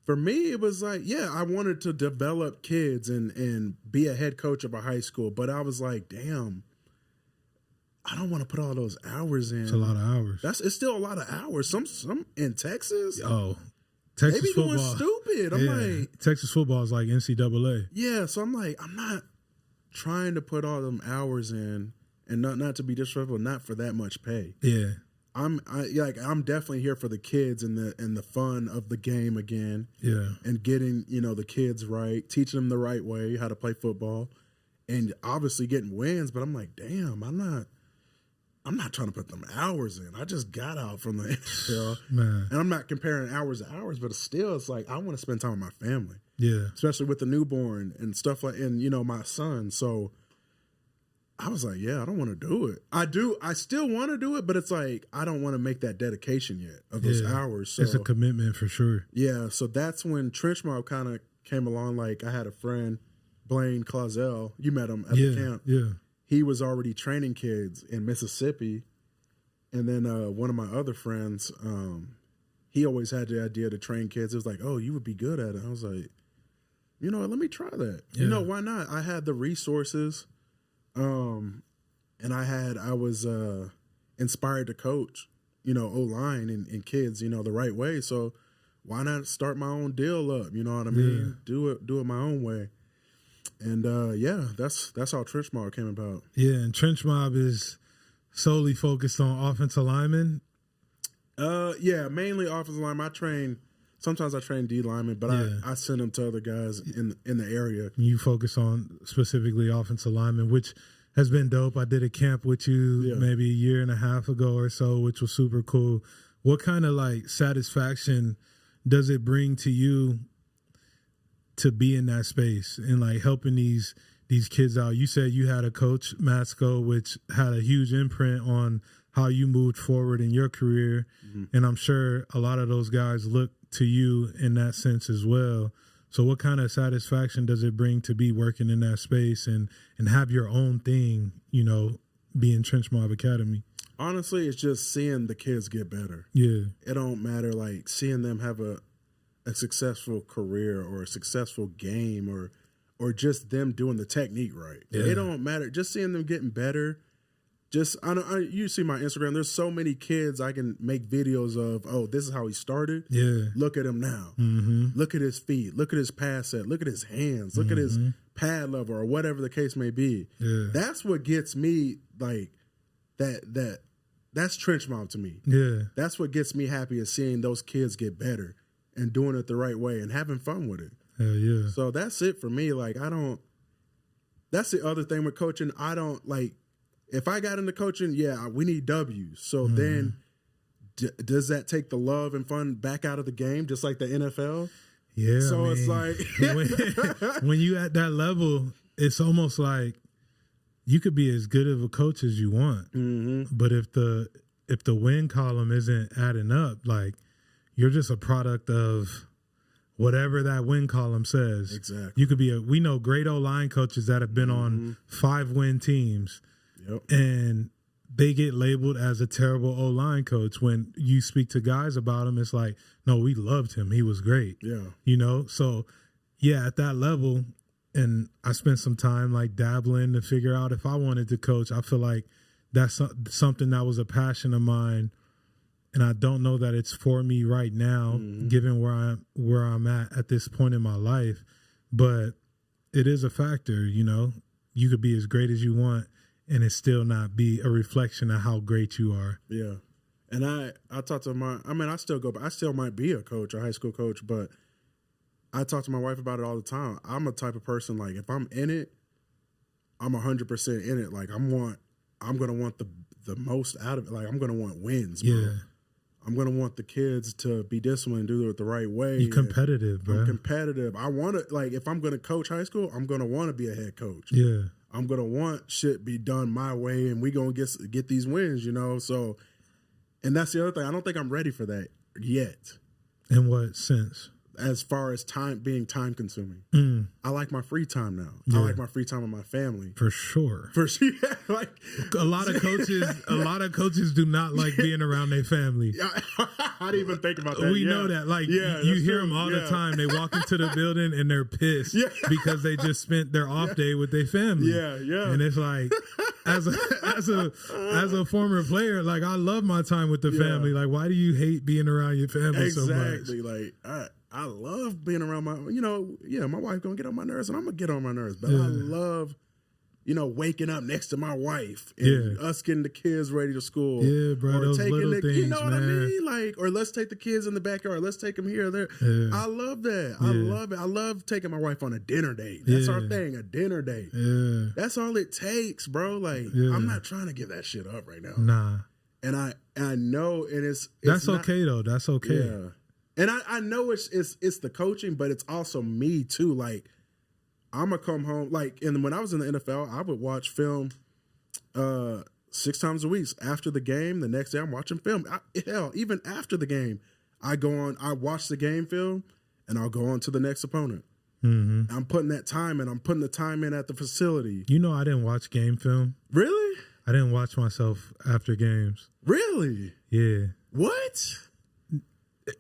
For me, it was like, I wanted to develop kids and be a head coach of a high school, but I was like, damn, I don't want to put all those hours in. It's a lot of hours. It's still a lot of hours. Some in Texas. Oh, Texas they be football. Doing stupid. I'm like, Texas football is like NCAA. Yeah, so I'm like, I'm not trying to put all them hours in, and not to be disrespectful, not for that much pay. Yeah. I'm definitely here for the kids and the fun of the game again. Yeah. And getting, the kids right, teaching them the right way, how to play football, and obviously getting wins, but I'm like, damn, I'm not trying to put them hours in. I just got out from the NFL. Man. And I'm not comparing hours to hours, but still it's like I want to spend time with my family. Yeah. Especially with the newborn and stuff like, and my son. So I was like, I don't want to do it. I still want to do it, but it's like I don't want to make that dedication yet of those hours. So it's a commitment for sure. Yeah, so that's when Trench Mob kind of came along. Like I had a friend, Blaine Clausell. You met him at the camp. Yeah. He was already training kids in Mississippi. And then one of my other friends, he always had the idea to train kids. It was like, oh, you would be good at it. I was like, let me try that. Yeah. Why not? I had the resources. And I was inspired to coach, O-line and kids, the right way. So why not start my own deal up? You know what I mean? Do it my own way. And that's how Trench Mob came about. Yeah, and Trench Mob is solely focused on offensive linemen. Mainly offensive linemen. Sometimes I train D linemen, but I send them to other guys in the area. You focus on specifically offensive linemen, which has been dope. I did a camp with you maybe a year and a half ago or so, which was super cool. What kind of like satisfaction does it bring to you to be in that space and like helping these kids out? You said you had a coach, Matsko, which had a huge imprint on how you moved forward in your career. Mm-hmm. And I'm sure a lot of those guys look to you in that sense as well. So what kind of satisfaction does it bring to be working in that space and have your own thing, being Trench Mob Academy? Honestly, it's just seeing the kids get better. Yeah. It don't matter, like, seeing them have a successful career or a successful game or just them doing the technique right. Yeah. It don't matter. Just seeing them getting better. You see my Instagram. There's so many kids I can make videos of. Oh, this is how he started. Yeah. Look at him now. Mm-hmm. Look at his feet. Look at his pass set. Look at his hands. Look at his pad level or whatever the case may be. Yeah. That's what gets me like that. That's Trench Mob to me. Yeah. That's what gets me happy is seeing those kids get better and doing it the right way and having fun with it. Hell yeah. So that's it for me. Like that's the other thing with coaching. If I got into coaching, we need W's. So then does that take the love and fun back out of the game, just like the NFL? Yeah. So it's like when you at that level, it's almost like you could be as good of a coach as you want. Mm-hmm. But if the win column isn't adding up, like you're just a product of whatever that win column says. Exactly. You could be we know great O-line coaches that have been on 5-win teams. Yep. And they get labeled as a terrible O-line coach. When you speak to guys about him, it's like, no, we loved him. He was great. Yeah. So at that level, and I spent some time like dabbling to figure out if I wanted to coach. I feel like that's something that was a passion of mine. And I don't know that it's for me right now, given where I'm at this point in my life. But it is a factor, You could be as great as you want, and it still not be a reflection of how great you are. Yeah. And I talked to I still might be a coach, a high school coach, but I talk to my wife about it all the time. I'm a type of person, like, if I'm in it, I'm 100% in it. Like, I'm going to want the most out of it. Like, I'm going to want wins, bro. Yeah. I'm going to want the kids to be disciplined and do it the right way. You're competitive, bro. I'm competitive. I want to, like, if I'm going to coach high school, I'm going to want to be a head coach. Yeah. I'm going to want shit be done my way, and we going to get these wins, you know? So, and that's the other thing. I don't think I'm ready for that yet. In what sense? As far as being time consuming. I like my free time now. Yeah. I like my free time with my family. For sure. Yeah, like a lot of coaches do not like being around their family. I didn't even think about that. We know that. Like you hear them all the time. They walk into the building and they're pissed because they just spent their off day with their family. Yeah. And it's like, as a former player, like I love my time with the family. Like, why do you hate being around your family so much? Exactly. Like I love being around my wife gonna get on my nerves and I'm gonna get on my nerves. But I love, waking up next to my wife and us getting the kids ready to school. Yeah, bro, or those taking little things, you know what I man. mean? Like, or let's take the kids in the backyard. Let's take them here or there. Yeah. I love that. I love it. I love taking my wife on a dinner date. That's our thing, a dinner date. Yeah. That's all it takes, bro. Like, I'm not trying to give that shit up right now. Nah. And I know, and it's that's not, okay though. That's okay. Yeah. And I know it's the coaching, but it's also me too. Like, I'm gonna come home. Like, and when I was in the NFL, I would watch film 6 times a week. After the game, the next day I'm watching film. Hell, even after the game, I watch the game film, and I'll go on to the next opponent. Mm-hmm. I'm putting that time in. I'm putting the time in at the facility. You know, I didn't watch game film. Really? I didn't watch myself after games. Really? Yeah. What?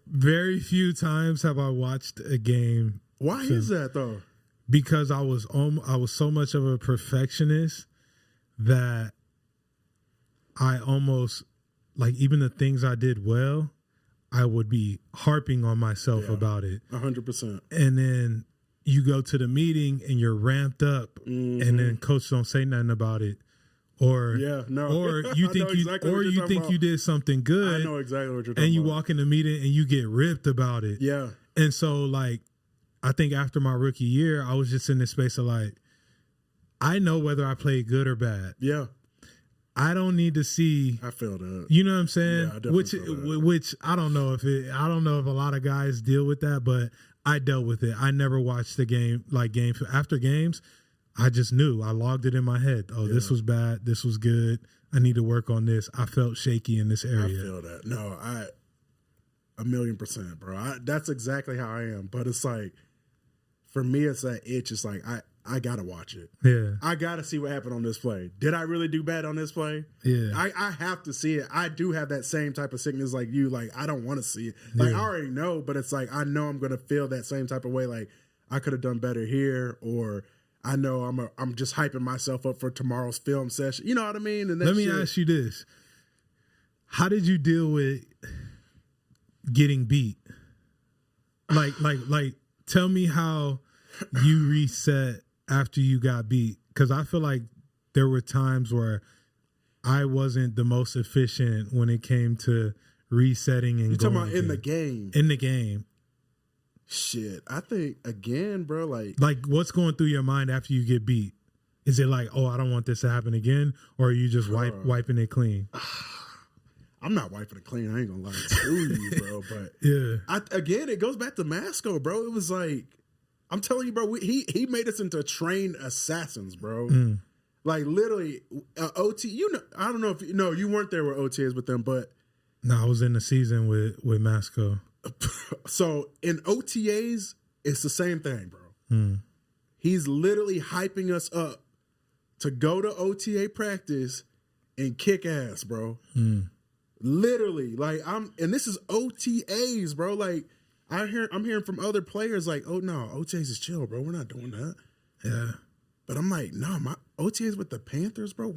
Very few times have I watched a game. Why is that though? Because I was so much of a perfectionist that I almost, like, even the things I did well, I would be harping on myself about it. 100%. And then you go to the meeting and you're ramped up, and then coach don't say nothing about it. Or or you think you did something good. I know exactly what you're talking about. And you walk in the meeting and you get ripped about it. Yeah. And so, like, I think after my rookie year, I was just in this space of like, I know whether I played good or bad. Yeah. I don't need to see. I feel that. You know what I'm saying? Yeah, I definitely feel that. Which I don't know if a lot of guys deal with that, but I dealt with it. I never watched the game after games. I just knew. I logged it in my head. Oh, this was bad. This was good. I need to work on this. I felt shaky in this area. I feel that. No, 1,000,000%, bro. That's exactly how I am. But it's like, for me, it's that itch. It's like, I got to watch it. Yeah. I got to see what happened on this play. Did I really do bad on this play? Yeah. I have to see it. I do have that same type of sickness like you. Like, I don't want to see it. Like, I already know, but it's like, I know I'm going to feel that same type of way. Like, I could have done better here, or I know I'm just hyping myself up for tomorrow's film session. You know what I mean? And let me ask you this. How did you deal with getting beat? Like, tell me how you reset after you got beat. Because I feel like there were times where I wasn't the most efficient when it came to resetting and You're talking going about in the game. In the game. Shit, I think, again, bro, like what's going through your mind after you get beat? Is it like, oh, I don't want this to happen again? Or are you just wiping it clean? I'm not wiping it clean. I ain't gonna lie to you, bro. But yeah, again, it goes back to Masco, bro. It was like, I'm telling you, bro, he made us into trained assassins, bro. Like, literally, OT, I don't know if, you weren't there with OTAs with them, but. No, I was in the season with Masco. So in OTAs, it's the same thing, bro. He's literally hyping us up to go to OTA practice and kick ass, bro. Literally, like, and this is OTAs, bro. Like, I'm hearing from other players like, oh no, OTAs is chill, bro. We're not doing that. Yeah. But I'm like, no, my OTAs with the Panthers, bro.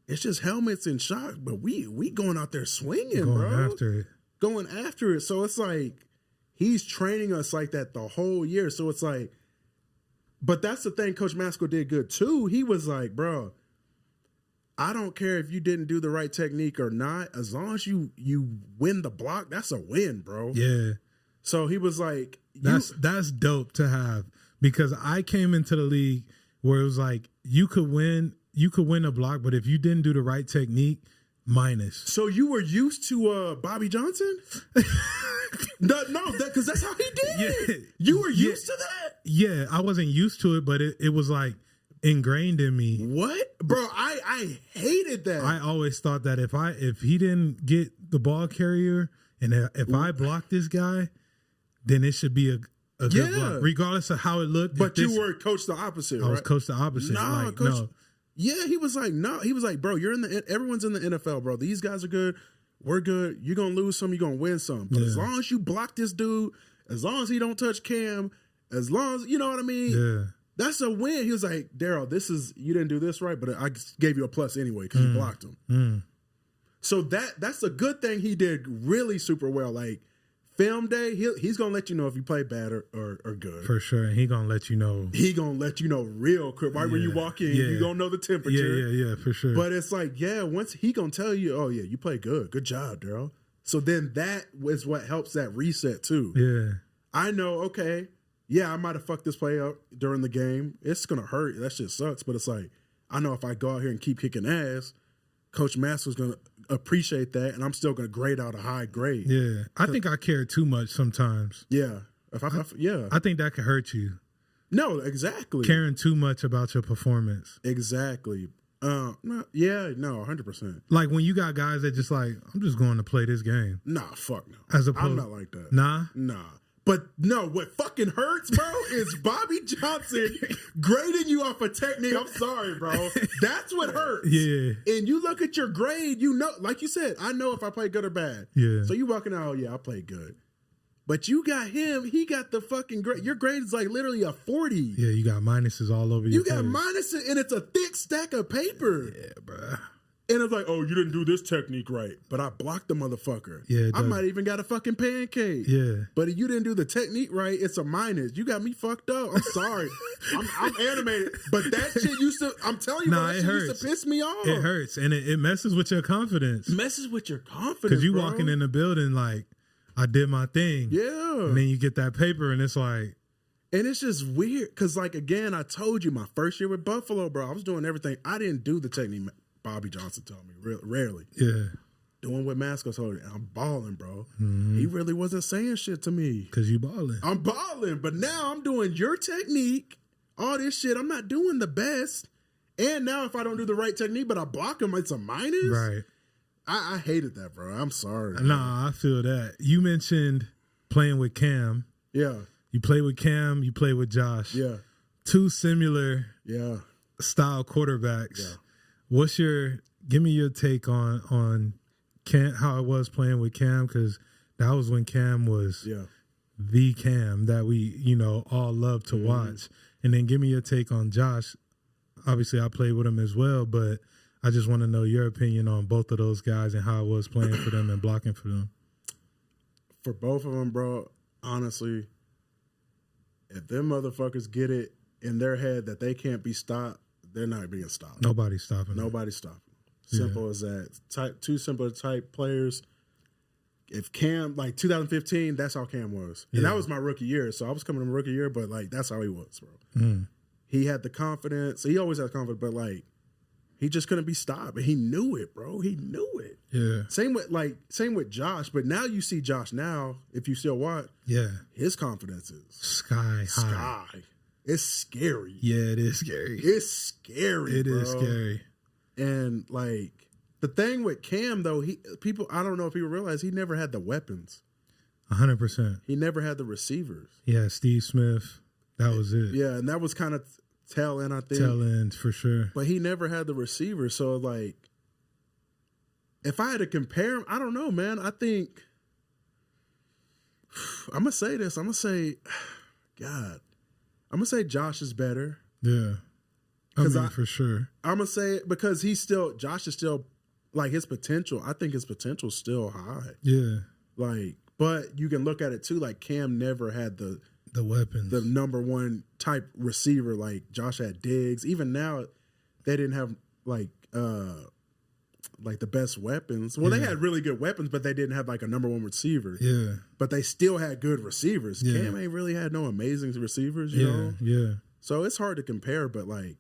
It's just helmets and shots, but we going out there swinging, going after it. So it's like, he's training us like that the whole year. So it's like, but that's the thing Coach Masco did good too. He was like, bro, I don't care if you didn't do the right technique or not. As long as you win the block, that's a win, bro. Yeah. So he was like, that's dope to have, because I came into the league where it was like, you could win a block, but if you didn't do the right technique, Minus. So you were used to Bobby Johnson? No, because that's how he did it. You were used to that? Yeah, I wasn't used to it, but it was like ingrained in me. What? Bro, I hated that. I always thought that if he didn't get the ball carrier and if I blocked this guy, then it should be a good block, regardless of how it looked. But you were coached the opposite, right? I was coached the opposite. Nah, coach, no. Yeah, he was like, no. He was like, bro, everyone's in the NFL, bro. These guys are good. We're good. You're going to lose some. You're going to win some. But as long as you block this dude, as long as he don't touch Cam, as long as, you know what I mean? Yeah. That's a win. He was like, Daryl, you didn't do this right, but I gave you a plus anyway because you blocked him. So that's a good thing he did really super well. Like, film day, he's going to let you know if you play bad or good. For sure. And he going to let you know. He going to let you know real quick. Right when you walk in, you going to know the temperature. Yeah, for sure. But it's like, once he going to tell you, oh, yeah, you play good. Good job, Daryl. So then that is what helps that reset too. Yeah. I know, okay, yeah, I might have fucked this play up during the game. It's going to hurt. That shit sucks. But it's like, I know if I go out here and keep kicking ass, Coach Master's going to appreciate that, and I'm still going to grade out a high grade. Yeah. I think I care too much sometimes. Yeah. I think that could hurt you. No, exactly. Caring too much about your performance. Exactly. 100%. Like when you got guys that just like, I'm just going to play this game. Nah, fuck no. I'm not like that. Nah? Nah. But no, what fucking hurts, bro, is Bobby Johnson grading you off a technique. I'm sorry, bro. That's what hurts. Yeah. And you look at your grade, you know, like you said, I know if I play good or bad. Yeah. So you walking out, oh yeah, I played good. But you got him, he got the fucking grade. Your grade is like literally a 40. Yeah, you got minuses all over your You got minuses, and it's a thick stack of paper. Yeah, bro. And it's like, oh, you didn't do this technique right, but I blocked the mototherfucker. Yeah, I might even got a fucking pancake. Yeah. But if you didn't do the technique right, it's a minus. You got me fucked up. I'm sorry. I'm animated. But that shit used to, I'm telling you, that shit used to piss me off. It hurts, and it messes with your confidence. Messes with your confidence, because you walking in the building like, I did my thing. Yeah. And then you get that paper, and it's like. And it's just weird, because like, again, I told you, my first year with Buffalo, bro, I was doing everything. I didn't do the technique Bobby Johnson told me, rarely. Yeah. Doing what Masco told me. I'm balling, bro. Mm-hmm. He really wasn't saying shit to me. Because you balling. I'm balling, but now I'm doing your technique, all this shit. I'm not doing the best. And now if I don't do the right technique, but I block him, it's a minus? Right. I hated that, bro. I'm sorry. Nah, I feel that. You mentioned playing with Cam. Yeah. You play with Cam, you play with Josh. Yeah. Two similar style quarterbacks. Yeah. Give me your take on Cam, how it was playing with Cam, because that was when Cam was the Cam that we, all love to watch. And then give me your take on Josh. Obviously, I played with him as well, but I just want to know your opinion on both of those guys and how it was playing for them and blocking for them. For both of them, bro, honestly, if them motherfuckers get it in their head that they can't be stopped, they're not being stopped. Nobody's stopping them. Nobody's stopping them. Simple as that. Two simple type players. If Cam, like 2015, that's how Cam was. And that was my rookie year. So I was coming to my rookie year, but like that's how he was, bro. He had the confidence. He always had confidence, but like he just couldn't be stopped. And he knew it, bro. He knew it. Yeah. Same with Josh. But now you see Josh now, if you still watch, his confidence is sky high. It's scary. Yeah, it is scary. It's scary. It is scary. And like the thing with Cam though, I don't know if people realize he never had the weapons. 100%. He never had the receivers. Yeah, Steve Smith. That was it. Yeah, and that was kind of tail end, I think. Tail end for sure. But he never had the receivers. So like, if I had to compare him, I don't know, man. I think I'm gonna say this. I'm gonna say, God. I'm going to say Josh is better. Yeah. I mean, for sure. I'm going to say it because Josh is still, like his potential, I think his potential is still high. Yeah. Like, but you can look at it too, like Cam never had the weapons. The number one type receiver, like Josh had Diggs. Even now, they didn't have like the best weapons. Well, they had really good weapons, but they didn't have like a number one receiver. Yeah. But they still had good receivers. Yeah. Cam ain't really had no amazing receivers, you know? Yeah. So it's hard to compare, but like,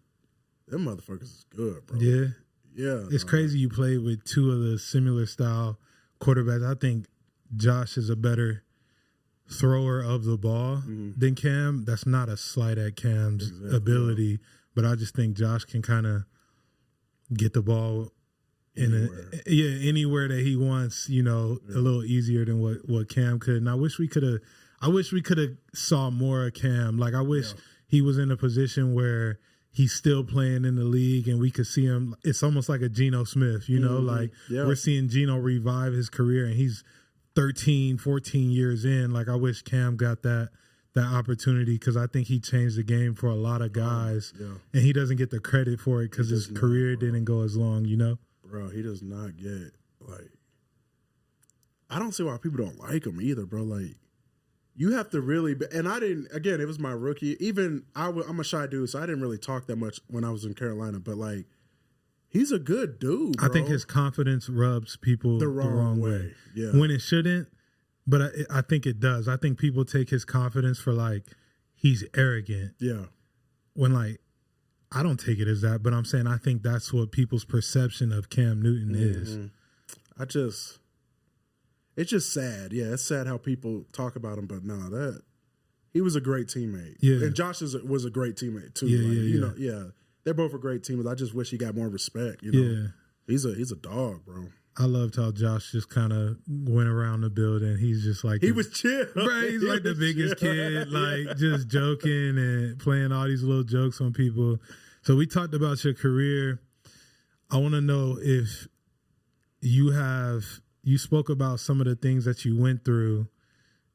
them motherfuckers is good, bro. Yeah. Yeah. It's crazy you played with two of the similar style quarterbacks. I think Josh is a better thrower of the ball than Cam. That's not a slight at Cam's ability, but I just think Josh can kind of get the ball anywhere that he wants, a little easier than what Cam could. And I wish we could have saw more of Cam. Like I wish he was in a position where he's still playing in the league and we could see him. It's almost like a Geno Smith, we're seeing Geno revive his career and he's 13, 14 years in. Like I wish Cam got that opportunity because I think he changed the game for a lot of guys and he doesn't get the credit for it because his career didn't go as long, Bro, he does not get, I don't see why people don't like him either, bro. Like, you have to really and I didn't, again, it was my rookie. Even, I'm a shy dude, so I didn't really talk that much when I was in Carolina, but, he's a good dude, bro. I think his confidence rubs people the wrong way. Yeah. When it shouldn't, but I think it does. I think people take his confidence for, he's arrogant. Yeah. When, I don't take it as that, but I'm saying I think that's what people's perception of Cam Newton is. It's just sad. Yeah, it's sad how people talk about him, but he was a great teammate. Yeah. And Josh was a great teammate too. They're both a great teammates. I just wish he got more respect. Yeah. He's a dog, bro. I loved how Josh just kind of went around the building. He's just he was chill. Right, he's like the biggest kid, just joking and playing all these little jokes on people. So we talked about your career. I want to know if you spoke about some of the things that you went through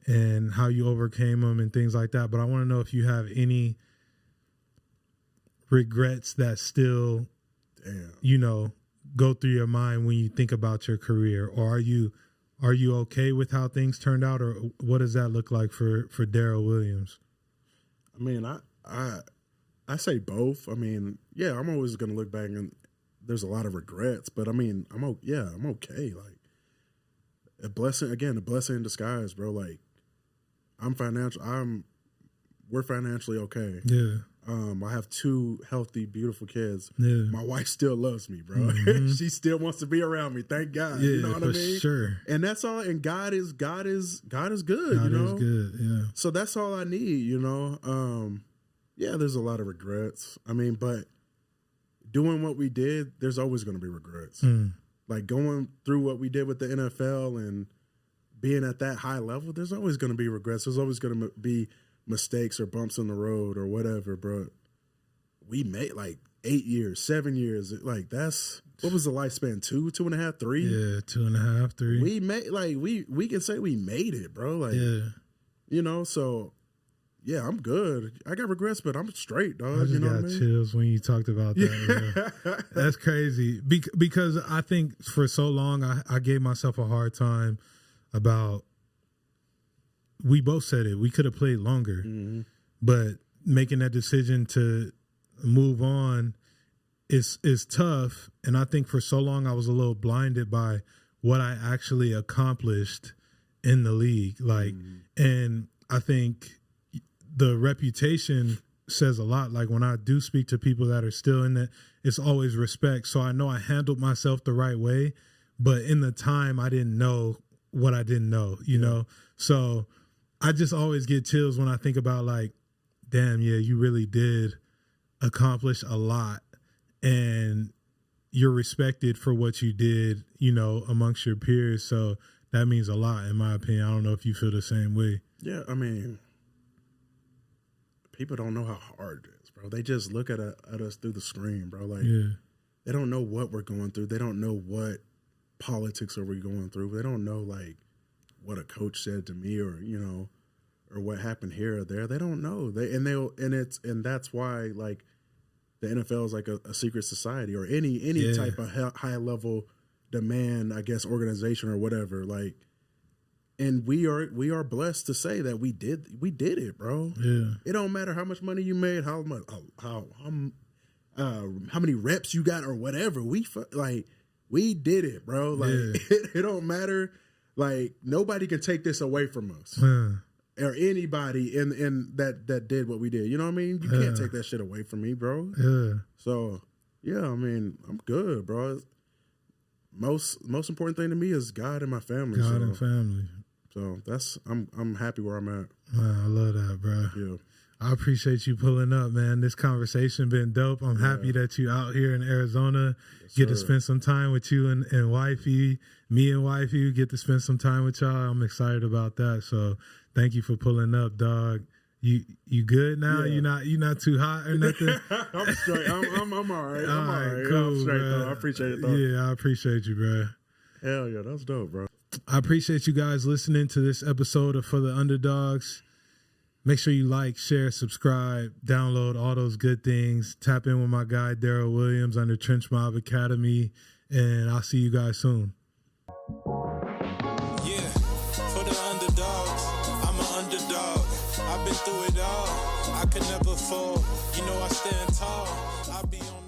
and how you overcame them and things like that. But I want to know if you have any regrets that still, go through your mind when you think about your career, or are you okay with how things turned out, or what does that look like for Darrell Williams? I mean, I say both. I mean, I'm always going to look back and there's a lot of regrets, but I mean, I'm okay. A blessing in disguise, bro. We're financially okay. Yeah. I have two healthy, beautiful kids. Yeah. My wife still loves me, bro. She still wants to be around me. Thank God. Yeah, you know what I mean? Sure. And that's all. And God is good. God is good. Yeah. So that's all I need. There's a lot of regrets. I mean, but doing what we did, there's always going to be regrets. Going through what we did with the NFL and being at that high level, there's always going to be regrets. There's always going to be mistakes or bumps in the road or whatever, bro. We made 8 years, 7 years. That's, what was the lifespan? 2.5, 3? Yeah, 2.5, 3. We made, we can say we made it, bro. So yeah, I'm good. I got regrets, but I'm straight, dog. I just got chills when you talked about that. Yeah. That's crazy. Because I think for so long I gave myself a hard time about, we both said it, we could have played longer, but making that decision to move on is tough. And I think for so long I was a little blinded by what I actually accomplished in the league. And I think the reputation says a lot. When I do speak to people that are still in it, it's always respect. So I know I handled myself the right way, but in the time I didn't know what I didn't know, you know? So I just always get chills when I think about damn, yeah, you really did accomplish a lot and you're respected for what you did, amongst your peers. So that means a lot in my opinion. I don't know if you feel the same way. Yeah, I mean, people don't know how hard it is, bro. They just look at us through the screen, bro. They don't know what we're going through. They don't know what politics are we going through. They don't know what a coach said to me or what happened here or there. They don't know. And that's why the NFL is a secret society or any type of high level demand, I guess, organization or whatever. And we are blessed to say that we did it, bro. Yeah. It don't matter how much money you made, how many reps you got or whatever. We did it, bro. It don't matter. Nobody can take this away from us or anybody in that did what we did. You know what I mean? You can't take that shit away from me, bro. Yeah. So Yeah, I mean, I'm good, bro. Most important thing to me is God and my family. God and family. So I'm happy where I'm at. Man, I love that, bro. Yeah. I appreciate you pulling up, man. This conversation been dope. I'm happy that you out here in Arizona. Get to spend some time with you and wifey. Me and wifey get to spend some time with y'all. I'm excited about that. So thank you for pulling up, dog. You good now? Yeah. You not too hot or nothing? I'm straight. I'm all right. I'm all right. Cool, I'm straight, bro. though. I appreciate it, though. Yeah, I appreciate you, bro. Hell yeah, that's dope, bro. I appreciate you guys listening to this episode of For the Underdogs. Make sure you like, share, subscribe, download all those good things. Tap in with my guy, Daryl Williams, under Trench Mob Academy, and I'll see you guys soon. Yeah, for the underdogs, I'm an underdog. I've been through it all. I could never fall. You know I stand tall. I be on